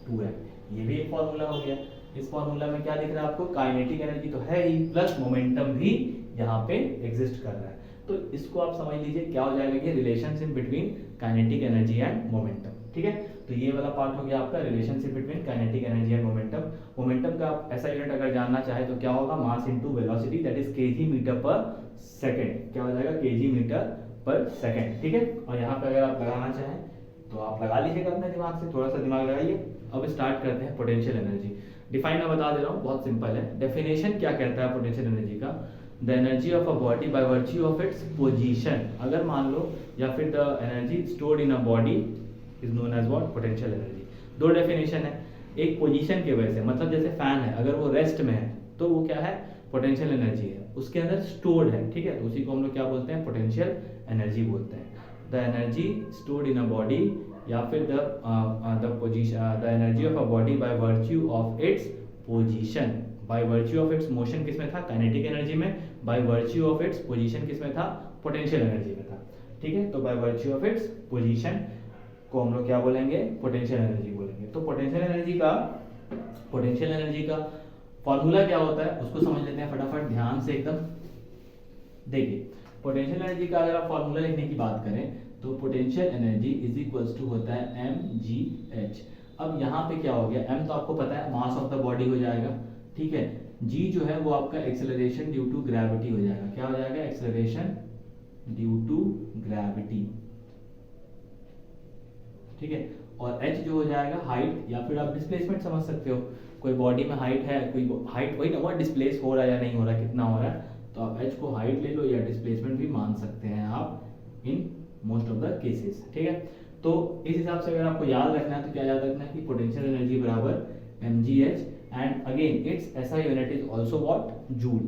2m। ये भी एक फॉर्मूला हो गया। इस फॉर्मूला में क्या दिख रहा है आपको, काइनेटिक एनर्जी तो है ही, प्लस मोमेंटम भी यहाँ पे एग्जिस्ट कर रहा है। तो इसको आप समझ लीजिए क्या हो जाएगा, कि relationship between kinetic energy and momentum. ठीक है, तो ये वाला पार्ट हो गया आपका relationship between kinetic energy and momentum. Momentum का आप ऐसा यूनिट अगर जानना चाहे तो क्या होगा, mass into velocity, that is kg metre per second. क्या हो जाएगा, kg मीटर पर सेकंड। ठीक है, और यहाँ पे अगर आप लगाना चाहें तो आप लगा लीजिएगा अपने दिमाग से, थोड़ा सा दिमाग लगाइए। अब स्टार्ट करते हैं पोटेंशियल एनर्जी। डिफाइन मैं बता दे रहा हूँ, बहुत सिंपल है। डेफिनेशन क्या कहता है पोटेंशियल एनर्जी का, the energy of a body by virtue of its position. अगर मान लो, या फिर the energy stored in a body is known as what, potential energy. दो डेफिनेशन है, एक पोजीशन के वजह से, मतलब जैसे फैन है, अगर वो रेस्ट में है तो वो क्या है, पोटेंशियल एनर्जी है, उसके अंदर स्टोर्ड है। ठीक है, तो उसी को हम लोग क्या बोलते हैं, पोटेंशियल एनर्जी बोलते हैं। The energy stored in a body, या फिर the position, the energy of a body by virtue of its position. Bye virtue of its motion किसमें था, काइनेटिक एनर्जी में। Bye virtue of its position किसमें था, पोटेंशियल एनर्जी में था। ठीक है, तो bye virtue of its position को हम लोग क्या बोलेंगे, पोटेंशियल एनर्जी बोलेंगे। तो पोटेंशियल एनर्जी का फॉर्मूला क्या होता है उसको समझ लेते हैं फटाफट, ध्यान से एकदम देखिए। पोटेंशियल एनर्जी का अगर आप फॉर्मूला लिखने की बात करें तो potential energy is equals to होता है mgh। अब यहाँ पे क्या हो गया, m तो आपको पता है मास ऑफ द बॉडी हो जाएगा। ठीक है, g जो है वो आपका एक्सेलरेशन ड्यू टू ग्रेविटी हो जाएगा। क्या हो जाएगा, एक्सेलरेशन ड्यू टू ग्रेविटी। ठीक है, और h जो हो जाएगा हाइट, या फिर आप डिस्प्लेसमेंट समझ सकते हो। कोई बॉडी में हाइट है, कोई हाइट वही ना हुआ, डिस्प्लेस हो रहा है या नहीं हो रहा है, कितना हो रहा है, तो आप h को हाइट ले लो या डिस्प्लेसमेंट भी मान सकते हैं आप in most of the cases. ठीक है, तो इस हिसाब से अगर आपको याद रखना है तो क्या याद रखना है कि पोटेंशियल एनर्जी बराबर mgh, and again it's SI unit is also what, joule.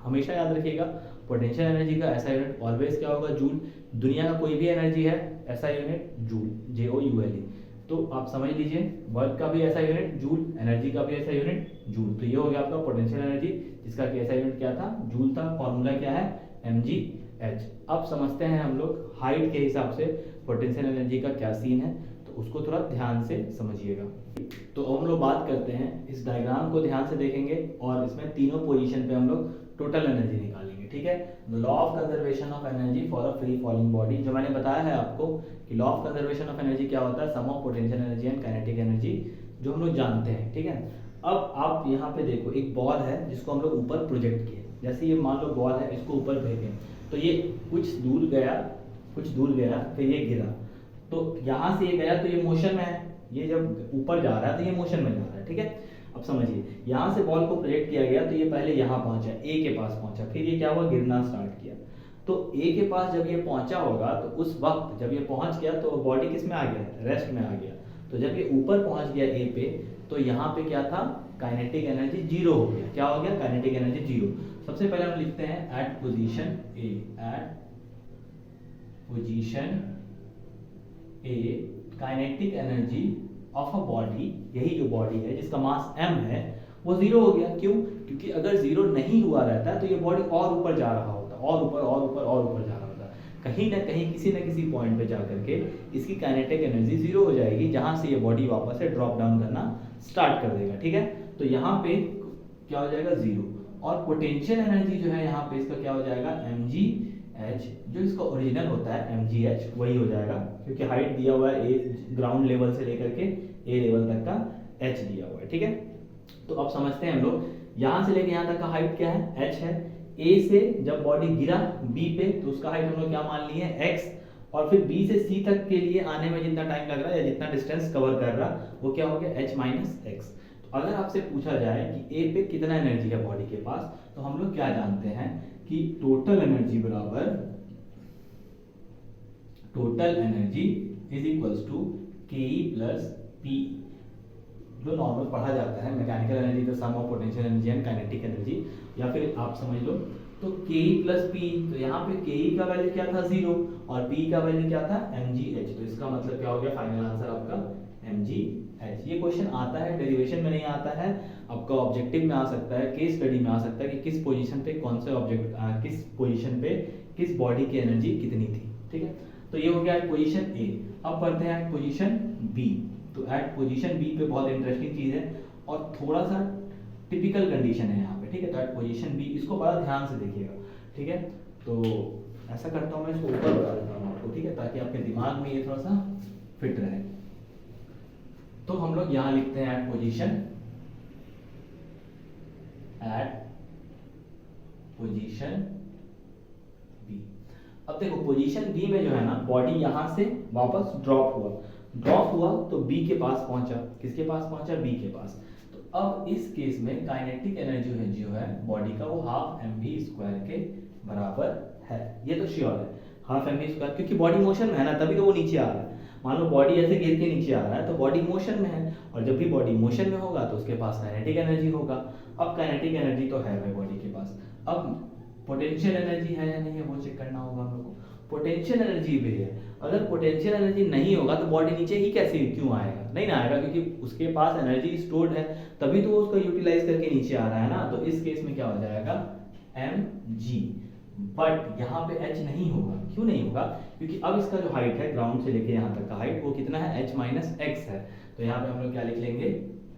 हमेशा याद रखिएगा पोटेंशियल एनर्जी का एसआई यूनिट ऑलवेज क्या होगा, जूल। दुनिया का कोई भी एनर्जी है एसआई यूनिट जूल, JOULE। तो आप समझ लीजिए, वर्क का भी ऐसा यूनिट जूल, एनर्जी का भी ऐसा यूनिट जूल। तो ये हो गया आपका पोटेंशियल एनर्जी, जिसका कि ऐसा यूनिट क्या था, जूल था। फॉर्मूला क्या है, mgh। अब समझते हैं हम लोग हाइट के हिसाब से पोटेंशियल एनर्जी का क्या सीन है, तो उसको थोड़ा ध्यान से समझिएगा। तो अब हम लोग बात करते हैं, इस डायग्राम को ध्यान से देखेंगे और इसमें तीनों पोजीशन पे हम लोग टोटल एनर्जी निकालेंगे, ठीक है। Law of conservation of energy for a free falling body, जो मैंने बताया है आपको कि law of conservation of energy क्या होता है, sum of potential energy and kinetic energy, जो हम लोग जानते हैं, ठीक है। अब आप यहाँ पे देखो एक बॉल है जिसको हम लोग ऊपर प्रोजेक्ट किए, जैसे ये मान लो बॉल है, इसको ऊपर भेजें तो ये कुछ दूर गया फिर ये गिरा, तो यहाँ से ये गया तो ये मोशन में है, ये जब ऊपर जा रहा है तो ये मोशन में जा रहा है, ठीक है। अब समझिए यहाँ से बॉल को प्रोजेक्ट किया गया तो ये पहले यहाँ पहुंचा, ए के पास पहुंचा, फिर ये क्या हुआ, गिरना स्टार्ट किया। तो ए के पास जब ये पहुंचा होगा तो उस वक्त जब ये पहुंच गया तो बॉडी किस में आ गया, रेस्ट में आ गया। तो जब ये ऊपर पहुंच गया ए पे, तो यहाँ पे क्या था, काइनेटिक एनर्जी जीरो हो गया। क्या हो गया, काइनेटिक एनर्जी जीरो। सबसे पहले हम लिखते हैं at position A, at position A kinetic energy of a body, यही जो बॉडी है जिसका मास m है वो जीरो हो गया। क्यों, क्योंकि अगर जीरो नहीं हुआ रहता है तो ये बॉडी और ऊपर जा रहा होता, और ऊपर और ऊपर और ऊपर जा रहा होता, कहीं ना कहीं किसी न किसी पॉइंट पे जा करके इसकी काइनेटिक एनर्जी जीरो हो जाएगी, जहां से ये बॉडी वापस से ड्रॉप डाउन करना स्टार्ट कर देगा, ठीक है। तो यहाँ पे क्या हो जाएगा, जीरो। और पोटेंशियल एनर्जी जो है यहाँ पे इसका क्या हो जाएगा, mgh, जो इसका ओरिजिनल होता है mgh वही हो जाएगा, क्योंकि हाइट दिया हुआ है ए, ग्राउंड लेवल से लेकर के ए लेवल तक का h दिया हुआ है, ठीक है। तो अब समझते हैं हम लोग, यहाँ से लेके यहाँ तक का हाइट क्या है, h है। ए से जब बॉडी गिरा b पे तो उसका हाइट हम लोग क्या मान लिए x, और फिर b से c तक के लिए आने में जितना टाइम लग रहा है या जितना डिस्टेंस कवर कर रहा वो क्या हो गया, h माइनस एक्स। तो अगर आपसे पूछा जाए कि a पे कितना एनर्जी है बॉडी के पास, तो हम लोग क्या जानते हैं कि टोटल एनर्जी बराबर, total energy is equals to K plus P, जो नॉर्मल पढ़ा जाता है मैकेनिकल एनर्जी तो sum of potential energy and kinetic energy, या फिर आप समझ लो तो के प्लस पी। तो यहाँ पे के का वैल्यू क्या था, जीरो, और पी का वैल्यू क्या था, mgh। तो इसका मतलब क्या हो गया, फाइनल आंसर आपका mgh। ये क्वेश्चन आता है, डेरिवेशन में नहीं आता है, आपका ऑब्जेक्टिव में आ सकता है, केस स्टडी में आ सकता है कि किस पोजीशन पे कौन से ऑब्जेक्ट, किस पोजीशन पे किस बॉडी की एनर्जी कितनी थी, ठीक है। तो ये हो गया पोजीशन ए। अब पढ़ते हैं एट पोजीशन बी। तो एट पोजीशन बी पे बहुत इंटरेस्टिंग चीज है और थोड़ा सा टिपिकल कंडीशन है यहाँ पे, ठीक है। तो एट पोजीशन बी, इसको बड़ा ध्यान से देखिएगा, ठीक है। तो ऐसा करता हूँ मैं, इसको ऊपर बता देता हूँ आपको, ठीक है, ताकि आपके दिमाग में ये थोड़ा सा फिट रहे। तो हम लोग यहाँ लिखते हैं एट पोजीशन बी। अब देखो पोजीशन बी में जो है ना, बॉडी यहाँ से वापस ड्रॉप हुआ तो बी के पास पहुंचा, किसके पास पहुंचा, बी के पास। तो अब इस केस में काइनेटिक एनर्जी जो है बॉडी का वो हाफ mv² के बराबर है, ये तो श्योर है, हाफ mv², क्योंकि बॉडी मोशन में है ना, तभी तो वो नीचे आ रहा है। मान लो बॉडी ऐसे गिर के नीचे आ रहा है तो बॉडी मोशन में है, और जब भी बॉडी मोशन में होगा तो उसके पास काइनेटिक एनर्जी होगा। अब काइनेटिक एनर्जी तो है भाई बॉडी के पास, अब पोटेंशियल एनर्जी है या नहीं है वो चेक करना होगा हम लोग को। पोटेंशियल एनर्जी भी है, अगर पोटेंशियल एनर्जी नहीं होगा तो बॉडी नीचे ही कैसे क्यों आएगा, नहीं ना आएगा, क्योंकि उसके पास एनर्जी स्टोर्ड है, तभी तो वो उसको यूटिलाइज करके नीचे आ रहा है ना। तो इस केस में क्या हो जाएगा, mg। बट यहाँ पे h नहीं होगा, क्यों नहीं होगा, क्योंकि अब इसका जो हाइट है ग्राउंड से लेके यहाँ तक का हाइट वो कितना है, h माइनस एक्स है। तो यहाँ पे हम लोग क्या लिख लेंगे,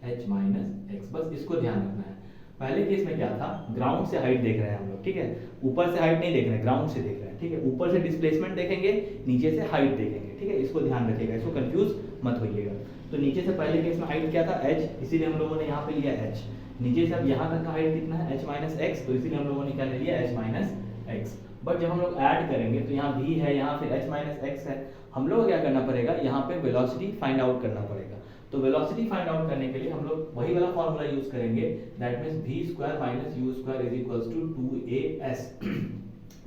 h माइनस एक्स, बस इसको ध्यान रखना है। पहले केस में क्या था, ग्राउंड से हाइट देख रहे हैं हम लोग, ठीक है, ऊपर से हाइट नहीं देख रहे हैं, ग्राउंड से देख रहे हैं, ठीक है। ऊपर से डिस्प्लेसमेंट देखेंगे, नीचे से हाइट देखेंगे, ठीक है, इसको ध्यान रखिएगा, इसको कंफ्यूज मत होइएगा। तो नीचे से पहले केस में हाइट क्या था, h, इसीलिए हम लोगों ने यहाँ पे लिया h। नीचे से अब यहाँ तक का हाइट कितना है, h माइनस एक्स, तो इसीलिए हम लोगों ने क्या ले लिया, h माइनस एक्स। बट जब हम लोग ऐड करेंगे तो यहाँ v है, यहाँ फिर h माइनस एक्स है, हम लोग क्या करना पड़ेगा, यहाँ पे वेलोसिटी फाइंड आउट करना पड़ेगा। तो वेलोसिटी फाइंड आउट करने के लिए हम लोग वही वाला फॉर्मूला यूज करेंगे, that means v² minus u² is equals to 2as।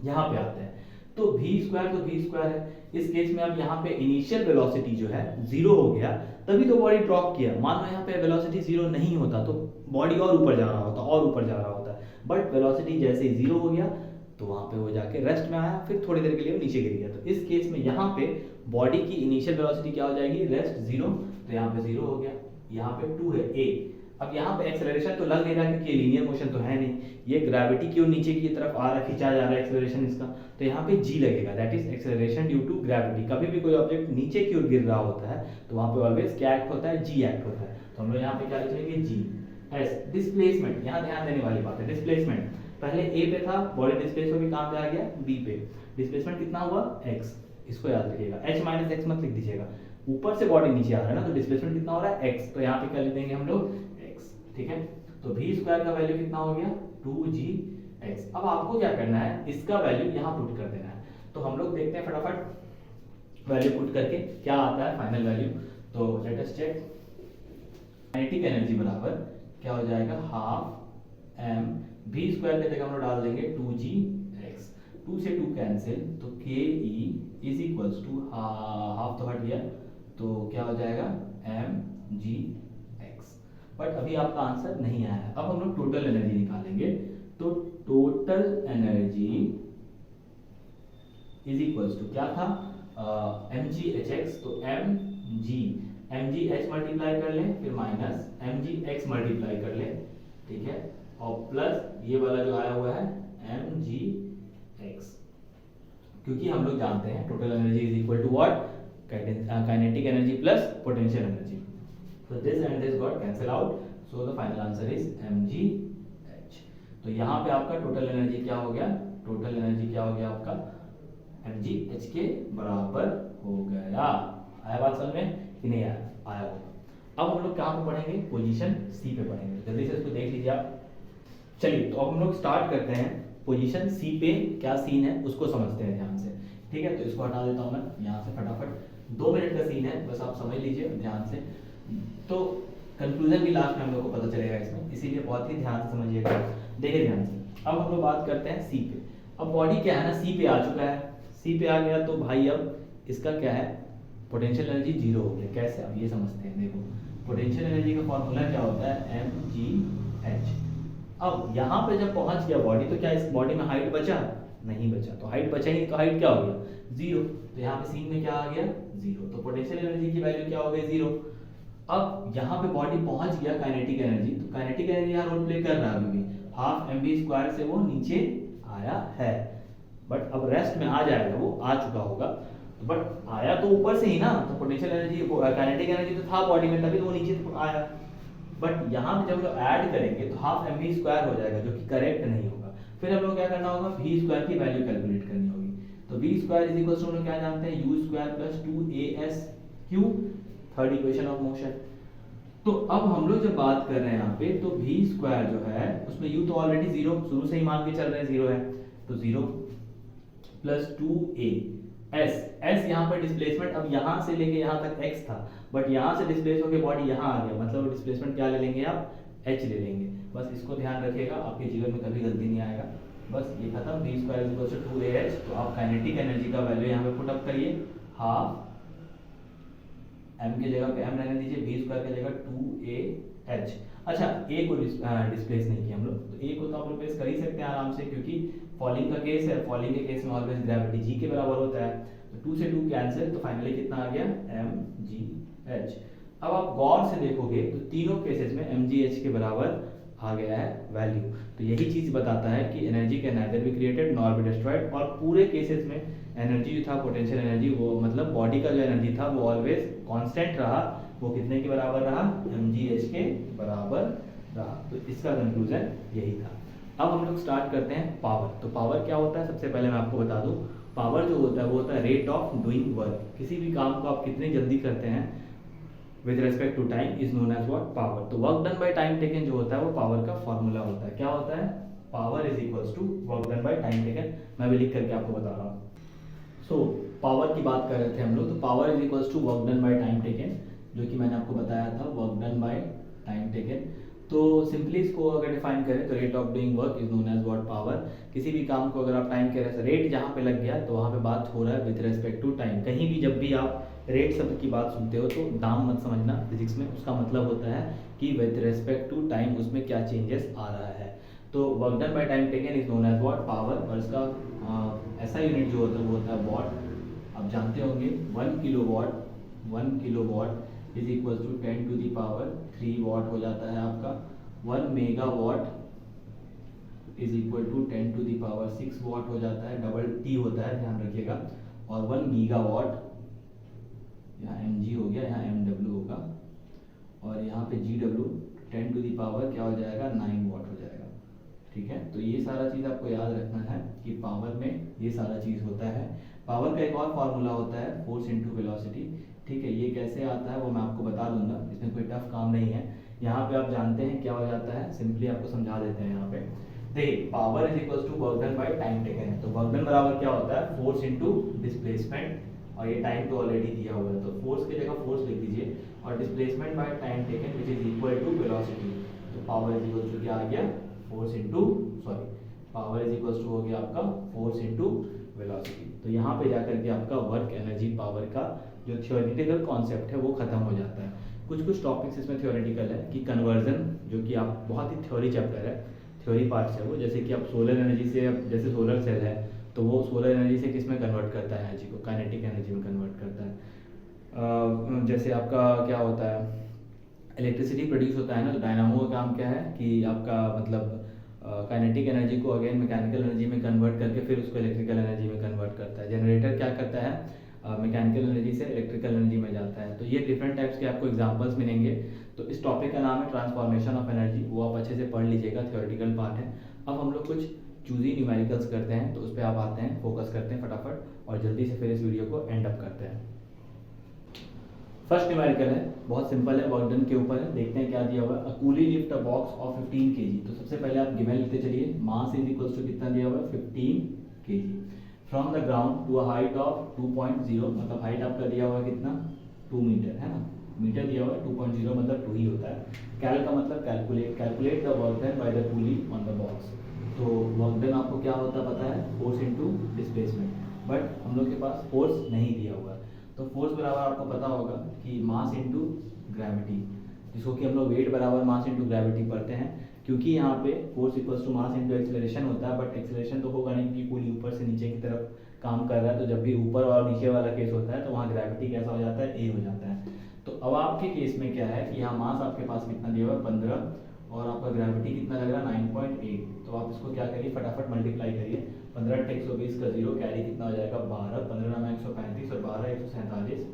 यहाँ पे आते हैं तो v² तो v² है, इस केस में अब यहाँ पे इनिशियल वेलोसिटी जो है जीरो हो गया, तभी तो बॉडी ड्रॉप किया। मान लो यहाँ पे वेलोसिटी जीरो नहीं होता तो बॉडी और ऊपर जा रहा होता, और ऊपर जा रहा होता, बट वेलोसिटी जैसे ही जीरो हो गया तो वहां पे वो जाके रेस्ट में आया, फिर थोड़ी देर के लिए वो नीचे गिर गया। तो इस केस में यहाँ पे बॉडी की इनिशियल वेलोसिटी क्या हो जाएगी, रेस्ट जीरो, तो यहाँ पे जीरो हो गया, यहाँ पे 2 है a। अब यहाँ पे एक्सेलरेशन तो लग नहीं रहा क्योंकि लीनियर मोशन तो है नहीं, ये ग्रेविटी की ओर नीचे की तरफ आ रहा, खींचा जा रहा है एक्सेलरेशन इसका, तो यहाँ पे g लगेगा, that is acceleration due to gravity. कभी भी कोई ऑब्जेक्ट नीचे की ओर गिर रहा होता है तो वहां पे ऑलवेज क्या एक्ट होता है, g एक्ट होता है। तो हम लोग यहाँ पे क्या लिखेंगे, g। डिस्प्लेसमेंट, यहाँ ध्यान देने वाली बात है, डिस्प्लेसमेंट पहले ए पे था, बॉडी डिस्प्लेस होकर कहाँ पे आ गया, बी पे। डिस्प्लेसमेंट कितना हुआ, एक्स, इसको याद रखिएगा, एच माइनस एक्स मत लिख दीजिएगा, ऊपर से बॉडी नीचे आ रहा है ना, तो डिस्प्लेसमेंट कितना हो रहा है, एक्स, तो यहाँ पे क्या लिख देंगे हम लोग, एक्स, ठीक है। तो v स्क्वायर का वैल्यू कितना हो गया, 2gx। अब आपको क्या करना है, इसका वैल्यू यहाँ पुट कर देना है। तो हम लोग देखते हैं फटाफट वैल्यू पुट करके क्या आता है फाइनल वैल्यू। तो let us check, kinetic energy बराबर क्या हो जाएगा, हाफ एम, वी स्क्वायर की जगह हम लोग डाल देंगे 2gx, 2 से 2 कैंसिल, तो K E is equals to half तो हट गया, तो क्या हो जाएगा एम जी एक्स। बट अभी आपका आंसर नहीं आया है। अब हम लोग टोटल एनर्जी निकालेंगे, तो total energy is equals to क्या था, एम जी एच एक्स, तो एम जी एच मल्टीप्लाई कर लें, फिर minus M G X multiply कर लें, ठीक है, और प्लस ये वाला जो आया हुआ है एम जी एक्स, क्योंकि हम लोग जानते हैं total energy is equal to what, kinetic energy plus potential energy. So this and this got cancel out, so the final answer is mgh। तो यहाँ पे आपका टोटल एनर्जी क्या हो गया, टोटल एनर्जी क्या हो गया आपका mgh के बराबर हो गया। आया बात समझ में कि नहीं आया, आया होगा। अब हम लोग कहाँ पे पढ़ेंगे, पोजीशन सी पे पढ़ेंगे, जल्दी से इसको देख लीजिए आप। चलिए तो अब हम लोग स्टार्ट करते हैं, पोजीशन सी पे क्या सीन है उसको समझते हैं ध्यान से, ठीक है। तो इसको हटा देता हूँ मैं यहाँ से फटाफट, 2 मिनट का सीन है, बस आप समझ लीजिए ध्यान से, तो कंक्लूजन भी लास्ट में हम लोग को पता चलेगा इसमें, इसीलिए बहुत ही ध्यान से समझिएगा, देखिए ध्यान से। अब हम लोग बात करते हैं सी पे। अब बॉडी क्या है ना, सी पे आ चुका है, सी पे आ गया तो भाई अब इसका क्या है, पोटेंशियल एनर्जी जीरो हो गया। कैसे, अब ये समझते हैं। देखो पोटेंशियल एनर्जी का फॉर्मूला क्या होता है, एम जी एच। अब यहाँ पे जब पहुंच गया बॉडी, तो क्या इस बॉडी में हाइट बचा, नहीं बचा, तो हाइट बचा ही, तो हाइट क्या हो गया, जीरो। तो यहाँ पे सीन में क्या आ गया, जीरो, तो पोटेंशियल एनर्जी की वैल्यू क्या हो गई, जीरो। अब यहाँ पे बॉडी पहुंच गया काइनेटिक एनर्जी, तो काइनेटिक एनर्जी यहाँ रोल प्ले कर रहा है अभी भी, हाफ एम बी स्क्वायर से वो नीचे आया है, बट अब रेस्ट में आ जाएगा, वो आ चुका होगा, बट आया तो ऊपर से ही ना, तो पोटेंशियल एनर्जी, काइनेटिक एनर्जी तो था बॉडी में, तभी तो वो नीचे तो आया। बट यहाँ पे जब लोग ऐड करेंगे तो हाफ एम बी स्क्वायर हो जाएगा, जो कि करेक्ट नहीं होगा। फिर हम लोग क्या करना होगा, वी स्क्वायर की वैल्यू कैलकुलेट करनी होगी। तो V square is equal to हम लोग क्या जानते हैं, यू स्क्वायर प्लस 2as क्यू, थर्ड इक्वेशन ऑफ मोशन। तो अब हम लोग जब बात कर रहे हैं यहाँ पे, तो v स्क्वायर जो है उसमें u तो ऑलरेडी जीरो शुरू से ही मान के चल रहे हैं, जीरो है, तो जीरो प्लस 2a s यहाँ पर डिस्प्लेसमेंट, अब यहाँ से लेके यहाँ तक x था, बट यहाँ से डिस्प्लेस होकर बॉडी यहाँ आ गया, मतलब डिस्प्लेसमेंट क्या ले लेंगे आप, h ले लेंगे। बस इसको ध्यान रखिएगा, आपके जीवन में कभी गलती नहीं आएगा। बस ये खत्म, v square is equal to 2ah। तो आप काइनेटिक एनर्जी का वैल्यू यहाँ पे पुट अप करिए, हाफ m की जगह पे m रहने दीजिए, v स्क्वायर की जगह 2ah। अच्छा, a को डिस्प्लेस नहीं किया हम लोग, तो a को तो आप रिप्लेस कर ही सकते हैं आराम से, क्योंकि फॉलिंग का केस है, फॉलिंग के केस में ऑलवेज ग्रेविटी g के बराबर होता है, तो 2 से 2 कैंसिल, तो फाइनली कितना आ गया, mgh। अब आप गौर से देखोगे तो तीनों केसेस में mgh के बराबर आ गया है वैल्यू। तो यही चीज बताता है कि energy can neither be created nor be destroyed, और पूरे केसेस में एनर्जी जो था, पोटेंशियल एनर्जी, वो मतलब बॉडी का जो एनर्जी था वो ऑलवेज कांस्टेंट रहा, वो कितने के बराबर रहा, mgh के बराबर रहा। तो इसका कंक्लूजन यही था। अब हम लोग स्टार्ट करते हैं पावर। तो पावर क्या होता है, सबसे पहले मैं आपको बता दूं, पावर जो होता है वो होता है रेट ऑफ डूइंग वर्क। किसी भी काम को आप कितनी जल्दी करते हैं with respect to time is known as what, power. तो work done by time taken जो होता है वो पावर का फॉर्मूला होता है। क्या होता है, power is equals to work done by time taken. मैं भी लिख करके आपको बता रहा हूँ। सो पावर की बात कर रहे थे हम लोग, तो power is equals to work done by time taken, जो कि मैंने आपको बताया था, work done by time taken. तो सिंपली इसको अगर डिफाइन करें तो rate of doing work is known as what, power. किसी भी काम को अगर आप टाइम के रेट जहाँ पे लग गया तो वहाँ पे बात हो रहा है विद रेस्पेक्ट टू टाइम। कहीं भी जब भी आप रेट शब्द की बात सुनते हो तो दाम मत समझना फिजिक्स में, उसका मतलब होता है कि विद रेस्पेक्ट टू टाइम उसमें क्या चेंजेस आ रहा है। तो work done by time taken is known as what, power. और इसका ऐसा यूनिट जो होता है वो होता है वॉट। आप जानते होंगे 1 kilowatt is equal to 10 to the power 3 watt हो जाता है आपका। 1 megawatt is equal to 10 to the power 6 watt हो जाता है, डबल टी होता है, ध्यान रखिएगा। और 1 गीगावाट, यहाँ mg हो गया, यहाँ mw होगा, और यहाँ पे gw 10 टू द पावर क्या हो जाएगा, 9 वॉट हो जाएगा। ठीक है, तो ये सारा चीज़ आपको याद रखना है कि पावर में ये सारा चीज़ होता है। पावर का एक और फार्मूला होता है फोर्स इनटू वेलोसिटी। ठीक है, ये कैसे आता है वो मैं आपको बता दूंगा, इसमें कोई टफ काम नहीं है। यहाँ पे आप जानते हैं क्या हो जाता है, सिंपली आपको समझा देते हैं। यहाँ पे देखिए power is equal to work done by time taken है, तो वर्क डन बराबर क्या होता है, फोर्स इनटू डिस्प्लेसमेंट, और ये टाइम तो ऑलरेडी दिया हुआ है, तो फोर्स की जगह फोर्स लिख दीजिए और displacement by time taken which is equal to velocity. तो पावर इज इक्वल टू क्या आ गया, force into power is equal to हो गया आपका फोर्स इनटू वेलोसिटी। तो यहाँ पे जाकर के आपका वर्क एनर्जी पावर का जो थ्योरेटिकल कॉन्सेप्ट है वो खत्म हो जाता है। कुछ टॉपिक्स इसमें थ्योरेटिकल है कि कन्वर्जन, जो कि आप बहुत ही थ्योरी चैप्टर है, थ्योरी पार्ट्स है वो, जैसे कि आप सोलर एनर्जी से, जैसे सोलर सेल है तो वो सोलर एनर्जी से किस में कन्वर्ट करता है, एनर्जी को काइनेटिक एनर्जी में कन्वर्ट करता है। जैसे आपका क्या होता है, इलेक्ट्रिसिटी प्रोड्यूस होता है ना, तो डायनामो का काम क्या है कि आपका मतलब काइनेटिक एनर्जी को अगेन मैकेनिकल एनर्जी में कन्वर्ट करके फिर उसको इलेक्ट्रिकल एनर्जी में कन्वर्ट करता है। जनरेटर क्या करता है, मैकेनिकल एनर्जी से इलेक्ट्रिकल एनर्जी में जाता है। तो ये डिफरेंट टाइप्स के आपको एग्जांपल्स मिलेंगे। तो इस टॉपिक का नाम है ट्रांसफॉर्मेशन ऑफ एनर्जी, वो आप अच्छे से पढ़ लीजिएगा, थ्योरेटिकल पार्ट है। अब हम लोग कुछ चूजी न्यूमेरिकल्स करते हैं, तो उस पर आप आते हैं, फोकस करते हैं फटाफट और जल्दी से फिर इस वीडियो को एंड अप करते हैं। फर्स्ट न्यूमेरिकल है, बहुत सिंपल है, वर्क डन के ऊपर है। देखते हैं क्या दिया हुआ है, a coolie lift a box of 15 kg। तो सबसे पहले आप गिवन लिखते चलिए, मास इज इक्वल्स टू कितना दिया हुआ है, 15 kg from the ground to a height of 2.0, मतलब हाइट आपका दिया हुआ है कितना, 2 मीटर है ना, मीटर दिया हुआ है, 2.0 मतलब 2 ही होता है। कैल का मतलब calculate, calculate the work done by the coolie on the box. तो वर्क डन आपको क्या होता है पता है, फोर्स इनटू डिस्प्लेसमेंट, बट हम लोग के पास फोर्स नहीं दिया हुआ है। तो फोर्स बराबर आपको पता होगा कि मास इनटू ग्रेविटी, जिसको कि हम लोग वेट बराबर मास इनटू ग्रेविटी पढ़ते हैं, क्योंकि यहाँ पे force equals to mass into acceleration होता है, बट एक्सेलरेशन तो होगा नहीं क्योंकि पूरी ऊपर से नीचे की तरफ काम कर रहा है। तो जब भी ऊपर और नीचे वाला केस होता है तो वहाँ ग्रेविटी कैसा हो जाता है, ए हो जाता है। तो अब आपके केस में क्या है कि यहाँ मास आपके पास कितना दिया हुआ है, 15, और आपका ग्रेविटी कितना लग रहा है, 9.8। तो आप इसको क्या करिए, फटाफट मल्टीप्लाई करिए, 15 × 120 का 0, कैरी कितना हो जाएगा 12, 15 9 135 और 12 147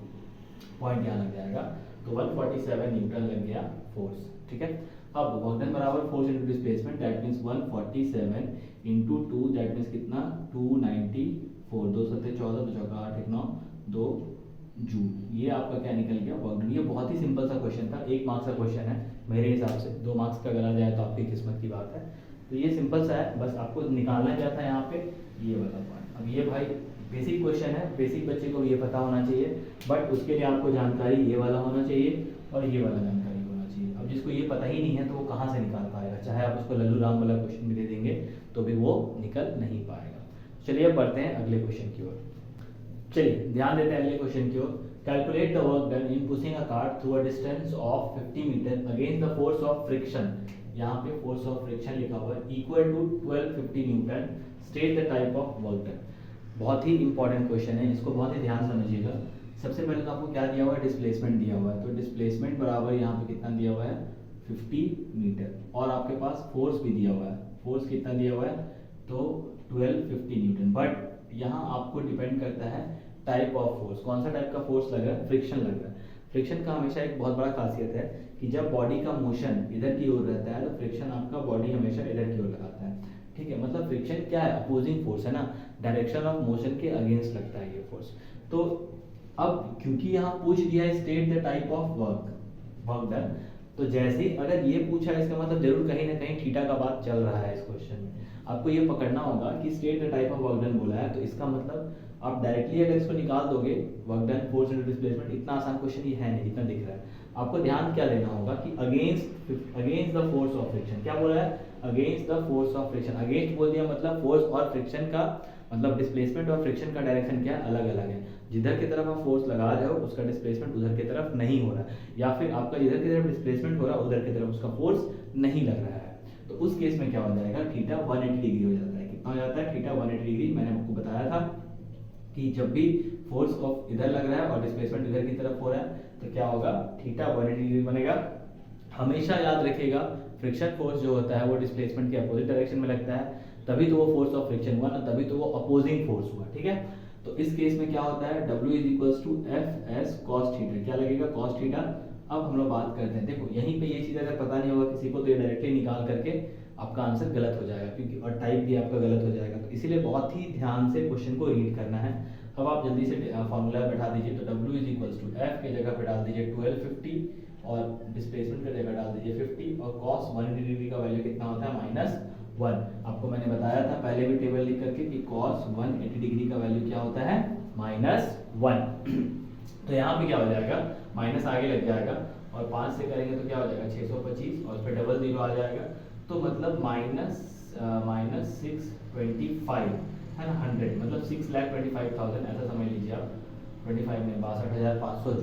पॉइंट यहाँ लग जाएगा। तो 147 न्यूटन लग गया फोर्स। ठीक है, अब वर्क डन बराबर force into displacement, that means 147 into 2, that means कितना 294, 2 7 14, 2 चौका 8 1 9 2 जूल। ये आपका क्या निकल गया, वर्क डन। ये बहुत ही सिंपल सा क्वेश्चन था, 1 मार्क्स का क्वेश्चन है मेरे हिसाब से, 2 मार्क्स का अगर आ जाए तो आपकी किस्मत की बात है। तो ये सिंपल सा है, बस आपको निकालना क्या था यहाँ पे, ये वाला पॉइंट। अब ये भाई बेसिक क्वेश्चन है, बेसिक बच्चे को ये पता होना चाहिए, बट उसके लिए आपको जानकारी ये वाला होना चाहिए और ये वाला जानकारी होना चाहिए। अब जिसको ये पता ही नहीं है तो वो कहाँ से निकाल पाएगा, चाहे आप उसको लल्लू राम वाला क्वेश्चन भी दे देंगे तो भी वो निकल नहीं पाएगा। चलिए अब बढ़ते हैं अगले क्वेश्चन की ओर। चलिए ध्यान देते हैं अगले क्वेश्चन की ओर। Calculate the work done in pushing a cart through a distance of 50 metre against the force of friction. यहाँ पे फोर्स ऑफ फ्रिक्शन लिखा हुआ है, equal to 1250 newton. State the type of work done. बहुत ही इंपॉर्टेंट क्वेश्चन है, इसको बहुत ही ध्यान समझिएगा। सबसे पहले तो आपको क्या दिया हुआ है, डिस्प्लेसमेंट दिया हुआ है। तो डिस्प्लेसमेंट बराबर यहाँ पे कितना दिया हुआ है, 50 मीटर, और आपके पास फोर्स भी दिया हुआ है। फोर्स कितना दिया हुआ है, तो 1250 न्यूटन। बट यहाँ आपको डिपेंड करता है टाइप ऑफ फोर्स, कौन सा टाइप का फोर्स लग रहा है, फ्रिक्शन लग रहा है। फ्रिक्शन का हमेशा एक बहुत बड़ा खासियत है कि जब बॉडी का मोशन इधर की ओर रहता है तो फ्रिक्शन आपका बॉडी हमेशा इधर की ओर लगाता है। ठीक है, मतलब फ्रिक्शन क्या है, अपोजिंग फोर्स है ना, डायरेक्शन ऑफ मोशन के अगेंस्ट लगता है ये फोर्स। तो अब क्योंकि यहाँ पूछ दिया है state the type of work done, तो जैसे अगर ये पूछा है इसका मतलब जरूर कहीं ना कहीं थीटा का बात चल रहा है इस क्वेश्चन में। आपको ये पकड़ना होगा कि state the type of work done बोला है, तो इसका मतलब आप डायरेक्टली अगर इसको निकाल दोगे, work done force into displacement, इतना आसान क्वेश्चन ये है नहीं जितना दिख रहा है। आपको ध्यान क्या देना होगा कि against the force of friction, क्या बोला है, against the force of friction. Against बोल दिया मतलब फोर्स और फ्रिक्शन का मतलब डिस्प्लेसमेंट और फ्रिक्शन का डायरेक्शन क्या है, अलग अलग है। जिधर की तरफ आप फोर्स लगा रहे हो उसका डिस्प्लेसमेंट उधर की तरफ नहीं हो रहा है, या फिर आपका जिधर की तरफ डिस्प्लेसमेंट हो रहा है उधर की तरफ उसका फोर्स नहीं लग रहा है। तो उस केस में क्या हो जाएगा, थीटा 180 डिग्री हो जाता है। कितना हो जाता है, थीटा 180 डिग्री। मैंने आपको बताया था कि जब भी फोर्स ऑफ इधर लग रहा है और डिस्प्लेसमेंट इधर की तरफ हो रहा है तो क्या होगा, थीटा 180 डिग्री बनेगा। हमेशा याद रखिएगा फ्रिक्शन फोर्स जो होता है वो डिस्प्लेसमेंट के अपोजिट डायरेक्शन में लगता है, तभी तो वो फोर्स ऑफ फ्रिक्शन हुआ ना, तभी तो वो अपोजिंग फोर्स हुआ। ठीक है, तो इस केस में क्या होता है, W is equals to F S cos theta. क्या लगेगा, कॉस थीटा। अब हम लोग बात करते हैं, देखो यहीं पे ये चीज़ अगर पता नहीं होगा किसी को तो ये डायरेक्टली निकाल करके आपका आंसर गलत हो जाएगा, क्योंकि और टाइप भी आपका गलत हो जाएगा। तो इसीलिए बहुत ही ध्यान से क्वेश्चन को रीड करना है। अब आप जल्दी से फॉर्मूला बैठा दीजिए। तो W is equals to F के जगह पे डाल दीजिए 1250 और डिस्प्लेसमेंट की जगह डाल दीजिए 50 और cos 180 डिग्री का वैल्यू कितना होता है -1। आपको मैंने बताया था पहले भी टेबल लिख करके कि cos 180 डिग्री का वैल्यू क्या होता है -1। तो यहाँ पे क्या हो जाएगा, माइनस आगे लग जाएगा और 5 से करेंगे तो क्या हो जाएगा 625 और फिर डबल जीरो आ जाएगा। तो मतलब माइनस 625 है ना, 100 मतलब 6,25,000 ऐसा समझ लीजिए आप। 25 में 62,500 joule,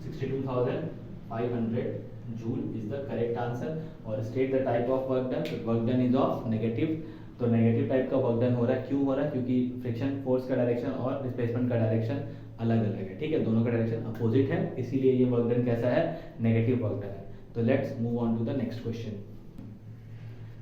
62,500 joule is the correct answer. और state the type of work done. Work done is of negative. तो नेगेटिव टाइप का वर्क डन हो रहा है, क्यों हो रहा है, क्योंकि फ्रिक्शन फोर्स का डायरेक्शन और डिस्प्लेसमेंट का डायरेक्शन अलग अलग है, ठीक है, दोनों का डायरेक्शन अपोजिट है, इसीलिए ये वर्क डन कैसा है, नेगेटिव वर्क डन है। तो let's move on to the next question.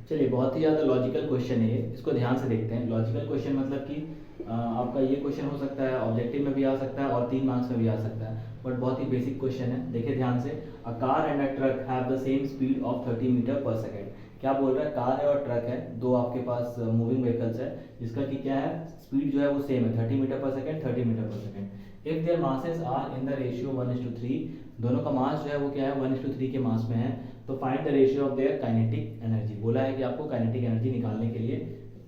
चलिए, बहुत ही ज़्यादा लॉजिकल क्वेश्चन है ये, इसको ध्यान से देखते हैं। लॉजिकल क्वेश्चन मतलब कि आपका ये क्वेश्चन हो सकता है ऑब्जेक्टिव में भी आ सकता है और 3 मार्क्स में भी आ सकता है, बट बहुत ही बेसिक क्वेश्चन है। देखिए ध्यान से, a car and a truck have the same speed of 30 metre per second. क्या बोल रहा है, कार है और ट्रक है, दो आपके पास मूविंग व्हीकल्स है, जिसका कि क्या है, स्पीड जो है वो सेम है 30 metre per second, 30 metre per second. If their masses are in the ratio 1:3, दोनों का मास जो है वो क्या है 1:3 के मास में है। तो find the ratio of their kinetic energy. बोला है कि आपको काइनेटिक एनर्जी निकालने के लिए,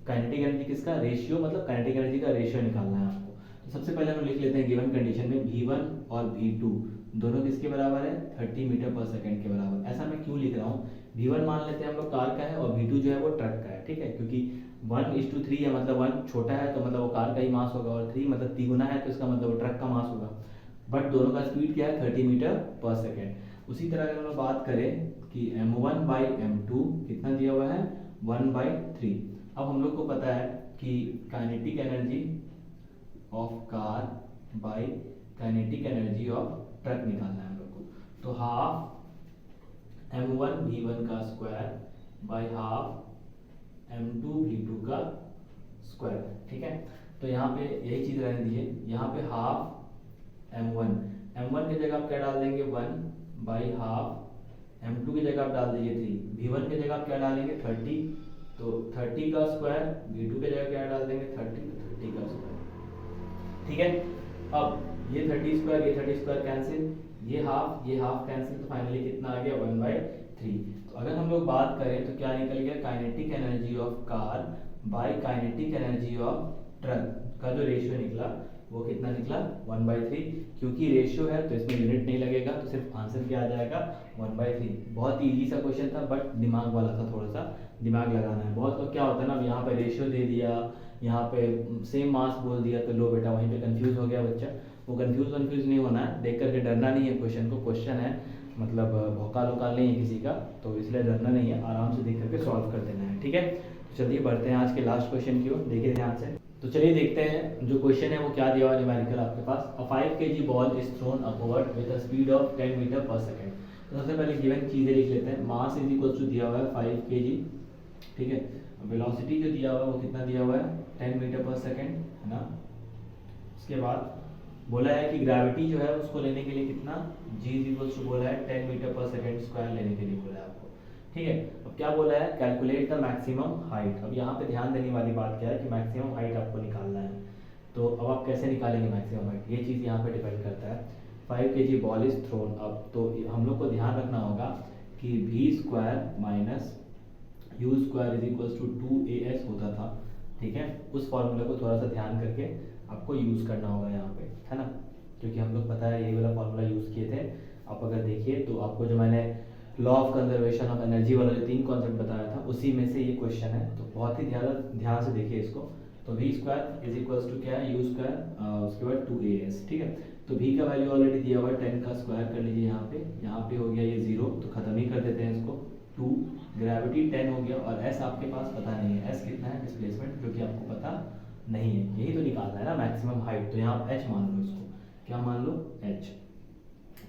काइनेटिक एनर्जी किसका, रेशियो मतलब काइनेटिक एनर्जी का रेशियो निकालना है आपको। तो सबसे पहले हम लिख लेते हैं गिवन कंडीशन में V1 और V2 दोनों किसके बराबर है, 30 मीटर पर सेकंड के बराबर। ऐसा मैं क्यों लिख रहा हूँ, V1 मान लेते हैं हम लोग कार का है और V2 जो है वो ट्रक का है, ठीक है, क्योंकि 1:3 है, मतलब 1 छोटा है तो मतलब वो कार का ही मास होगा, और 3 मतलब 3 गुना है तो इसका मतलब वो ट्रक का मास होगा। बट दोनों का स्पीड क्या है 30 मीटर पर सेकेंड। उसी तरह अगर हम लोग बात करें कि m1/m2 कितना दिया हुआ है 1/3। अब हम लोग को पता है कि kinetic energy of car by kinetic energy of truck निकालना है हम लोग को। तो हाफ m1v1 का स्क्वायर बाय हाफ m2v2 का स्क्वायर, ठीक है। तो यहाँ पे यही चीज रहने दीजिए, यहाँ पे हाफ m1 की जगह आप क्या डाल देंगे 1/हाफ, m2 की जगह आप डाल दीजिए 3, v1 की जगह आप क्या डालेंगे 30, तो 30 का स्क्वायर, v2 की जगह क्या डाल देंगे 30, तो 30 का स्क्वायर, ठीक है। अब ये 30 स्क्वायर, ये 30 स्क्वायर कैंसिल, ये हाफ कैंसिल, तो फाइनली कितना आ गया 1/3। तो अगर हम लोग बात करें तो क्या निकल गया, kinetic energy of car by kinetic energy of truck का जो रेशियो निकला वो कितना निकला 1/3। क्योंकि रेशियो है तो इसमें यूनिट नहीं लगेगा, तो सिर्फ आंसर क्या आ जाएगा 1/3। बहुत ही इजी सा क्वेश्चन था, बट दिमाग वाला था, थोड़ा सा दिमाग लगाना है। बहुत लोग क्या होता है ना, यहाँ पे रेशियो दे दिया, यहाँ पे सेम मास बोल दिया, तो लो बेटा वहीं पे कंफ्यूज हो गया बच्चा। वो कंफ्यूज नहीं होना है, देख करके डरना नहीं है क्वेश्चन को, क्वेश्चन है मतलब भौकाल वोकाल नहीं है किसी का, तो इसलिए डरना नहीं है, आराम से देख करके सॉल्व कर देना है, ठीक है। तो चलिए बढ़ते हैं आज के लास्ट क्वेश्चन की ओर, देखिए ध्यान से। तो चलिए देखते हैं जो क्वेश्चन है वो क्या दिया हुआ है न्यूमेरिकल आपके पास। A 5 kg ball is thrown upward with a speed of 10 metre per second. तो सबसे पहले गिवन चीजें लिख लेते हैं। मास इज इक्वल टू दिया हुआ है 5 kg, ठीक है। वेलोसिटी जो दिया हुआ है वो कितना दिया हुआ है 10 मीटर पर सेकंड, है ना। उसके बाद बोला है कि ग्रेविटी जो है उसको लेने के लिए कितना, g इज इक्वल टू बोला है 10 मीटर पर सेकंड स्क्वायर लेने के लिए बोला है आपको, ठीक है। अब क्या बोला है, कैलकुलेट द मैक्सिमम हाइट। अब यहाँ पे ध्यान देने वाली बात क्या है कि मैक्सिमम हाइट आपको निकालना है। तो अब आप कैसे निकालेंगे मैक्सिमम हाइट, ये चीज़ यहाँ पे डिपेंड करता है। 5 kg ball is thrown up, तो हम लोग को ध्यान रखना होगा कि v square minus u square is equal to 2as होता था, ठीक है। उस फॉर्मूले को थोड़ा सा ध्यान करके आपको यूज़ करना होगा यहाँ पे, है ना, क्योंकि हम लोग पता है यही वाला फॉर्मूला यूज़ किए थे। आप अगर देखिए तो आपको जो मैंने law of conservation of energy वाला जो 3 कॉन्सेप्ट बताया था उसी में से ये क्वेश्चन है, तो बहुत ही ध्यान से देखिए इसको। तो v square is equals to क्या है u स्क्वायर, उसके बाद 2as, ठीक है। तो v का वैल्यू ऑलरेडी दिया हुआ है, 10 का स्क्वायर कर लीजिए यहाँ पे हो गया ये 0, तो खत्म ही कर देते हैं इसको। 2 ग्रेविटी 10 हो गया, और s आपके पास पता नहीं है, s कितना है डिस्प्लेसमेंट, जो कि आपको पता नहीं है, यही तो निकालना है ना मैक्सिमम हाइट। तो यहाँ h मान लो इसको, क्या मान लो h,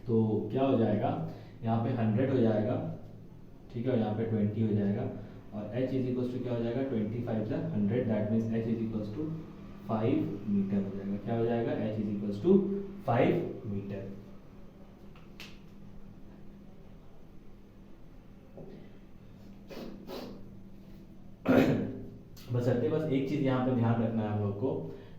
तो क्या हो जाएगा यहाँ पे 100 हो जाएगा, ठीक है, और यहाँ पे 20 हो जाएगा, और h इज इक्वल्स टू क्या हो जाएगा 25 + 100, that means h is equals to 5 metre हो जाएगा। क्या हो जाएगा, h is equals to 5 metre. यहाँ पे ध्यान रखना है हम लोग को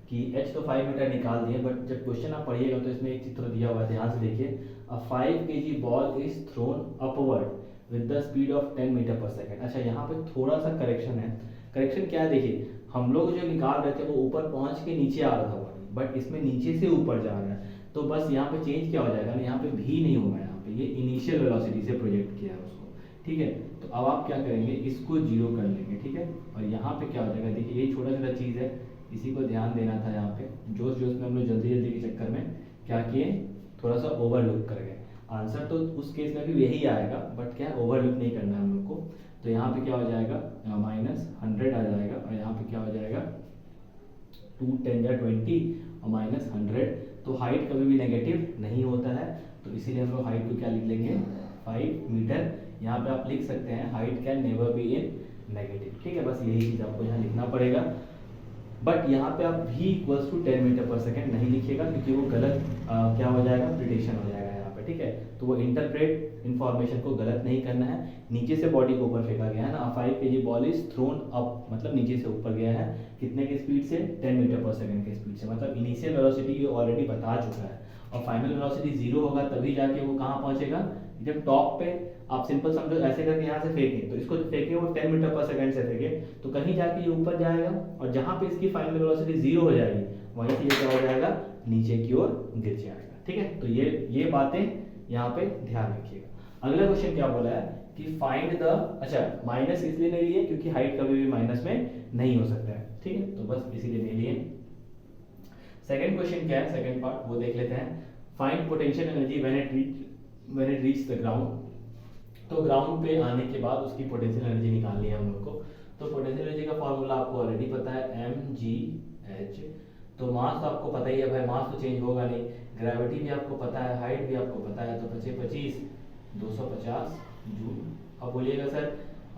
कि h तो 5 मीटर निकाल दिए, बट जब क्वेश्चन आप पढ़िएगा तो इसमें एक चित्र दिया हुआ है, ध्यान से देखिए। A 5 kg ball is thrown upward with the speed of 10 metre per second. अच्छा, यहाँ पे थोड़ा सा करेक्शन है। करेक्शन क्या है, देखिए हम लोग जो निकाल रहे थे वो ऊपर पहुंच के नीचे आ रहा था बॉडी, बट इसमें नीचे से ऊपर जा रहा है। तो बस यहाँ पे चेंज क्या हो जाएगा ना, यहाँ पे भी नहीं होगा, यहाँ पे ये इनिशियल वेलोसिटी से प्रोजेक्ट किया है उसको, ठीक है। तो अब आप क्या करेंगे, इसको जीरो कर लेंगे, ठीक है। और यहाँ पे क्या हो जाएगा, देखिए ये छोटा छोटा चीज़ है, इसी को ध्यान देना था। यहाँ पे जोश जोश में हम लोग जल्दी जल्दी के चक्कर में क्या किए, थोड़ा सा ओवरलुक कर गए। आंसर तो उस केस में भी यही आएगा, बट क्या ओवरलुक नहीं करना है हम लोग को। तो यहाँ पे क्या हो जाएगा, -100 आ जाएगा, और यहाँ पे क्या हो जाएगा 2 10 या 20 और -100। तो हाइट कभी भी नेगेटिव नहीं होता है, तो इसीलिए हम लोग हाइट को क्या लिख लेंगे, 5 मीटर। यहाँ पे आप लिख सकते हैं height can never be in negative, ठीक है। बस यही चीज़ आपको यहाँ लिखना पड़ेगा। बट यहाँ पे आप v equals to 10 metre per second नहीं लिखिएगा, क्योंकि वो गलत क्या हो जाएगा, प्रिडिक्शन हो जाएगा यहाँ पे, ठीक है। तो वो इंटरप्रेट इन्फॉर्मेशन को गलत नहीं करना है। नीचे से बॉडी को ऊपर फेंका गया है ना, 5 kg ball is thrown up, मतलब नीचे से ऊपर गया है, कितने की स्पीड से, 10 मीटर पर सेकेंड की स्पीड से। मतलब इनिशियल वेलोसिटी ये ऑलरेडी बता चुका है, और फाइनल वेलोसिटी 0 होगा तभी जाके वो कहाँ पहुंचेगा, जब टॉप पे आप सिंपल समझो ऐसे करके यहाँ से फेंके, तो इसको फेंके वो 10 मीटर पर सेकंड से फेंके तो कहीं जाके ये ऊपर जाएगा, और जहाँ पे इसकी फाइनल वेलोसिटी 0 हो जाएगी वहीं से ये क्या हो जाएगा, नीचे की ओर गिर जाएगा, ठीक है। तो ये बातें यहाँ पे ध्यान रखिएगा। अगला क्वेश्चन क्या बोला है कि फाइंड द, अच्छा माइनस इसलिए नहीं लिए क्योंकि हाइट कभी भी माइनस में नहीं हो सकता है, ठीक है, तो बस इसीलिए नहीं लिए। सेकंड क्वेश्चन क्या है, सेकंड पार्ट वो देख लेते हैं। Find potential energy when it reach the ground. तो ग्राउंड पे आने के बाद उसकी पोटेंशियल एनर्जी निकालनी है हम लोग को। तो पोटेंशियल एनर्जी का फॉर्मूला आपको ऑलरेडी पता है, mgh। तो मास तो आपको पता ही है भाई, मास तो चेंज होगा नहीं। ग्रेविटी भी आपको पता है, हाइट भी आपको पता है, तो 25 250 जूल। अब बोलिएगा सर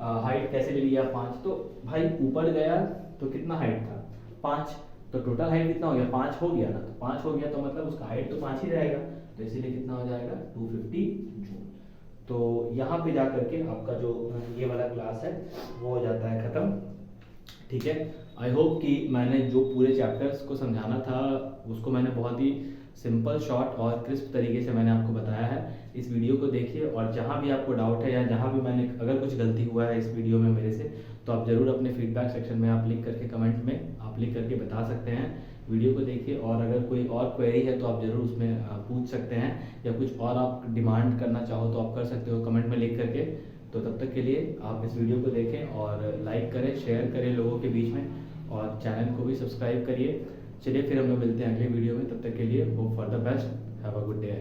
हाइट कैसे ले लिया 5, तो भाई ऊपर गया तो कितना हाइट था 5, तो टोटल हाइट कितना हो गया 5 हो गया ना, तो 5 हो गया तो मतलब उसका हाइट तो 5 ही रहेगा, तो इसीलिए कितना हो जाएगा 250 जूल। तो यहाँ पे जा करके आपका जो ये वाला क्लास है वो हो जाता है ख़त्म, ठीक है। आई होप कि मैंने जो पूरे चैप्टर्स को समझाना था उसको मैंने बहुत ही सिंपल, शॉर्ट और क्रिस्प तरीके से मैंने आपको बताया है। इस वीडियो को देखिए, और जहाँ भी आपको डाउट है या जहाँ भी मैंने अगर कुछ गलती हुआ है इस वीडियो में मेरे से, तो आप ज़रूर अपने फीडबैक सेक्शन में आप लिख करके, कमेंट में आप लिख करके बता सकते हैं। वीडियो को देखिए, और अगर कोई और क्वेरी है तो आप ज़रूर उसमें पूछ सकते हैं, या कुछ और आप डिमांड करना चाहो तो आप कर सकते हो कमेंट में लिख करके। तो तब तक के लिए आप इस वीडियो को देखें और लाइक करें, शेयर करें लोगों के बीच में, और चैनल को भी सब्सक्राइब करिए। चलिए फिर हम लोग मिलते हैं अगले वीडियो में, तब तक के लिए hope for the best, have a good day.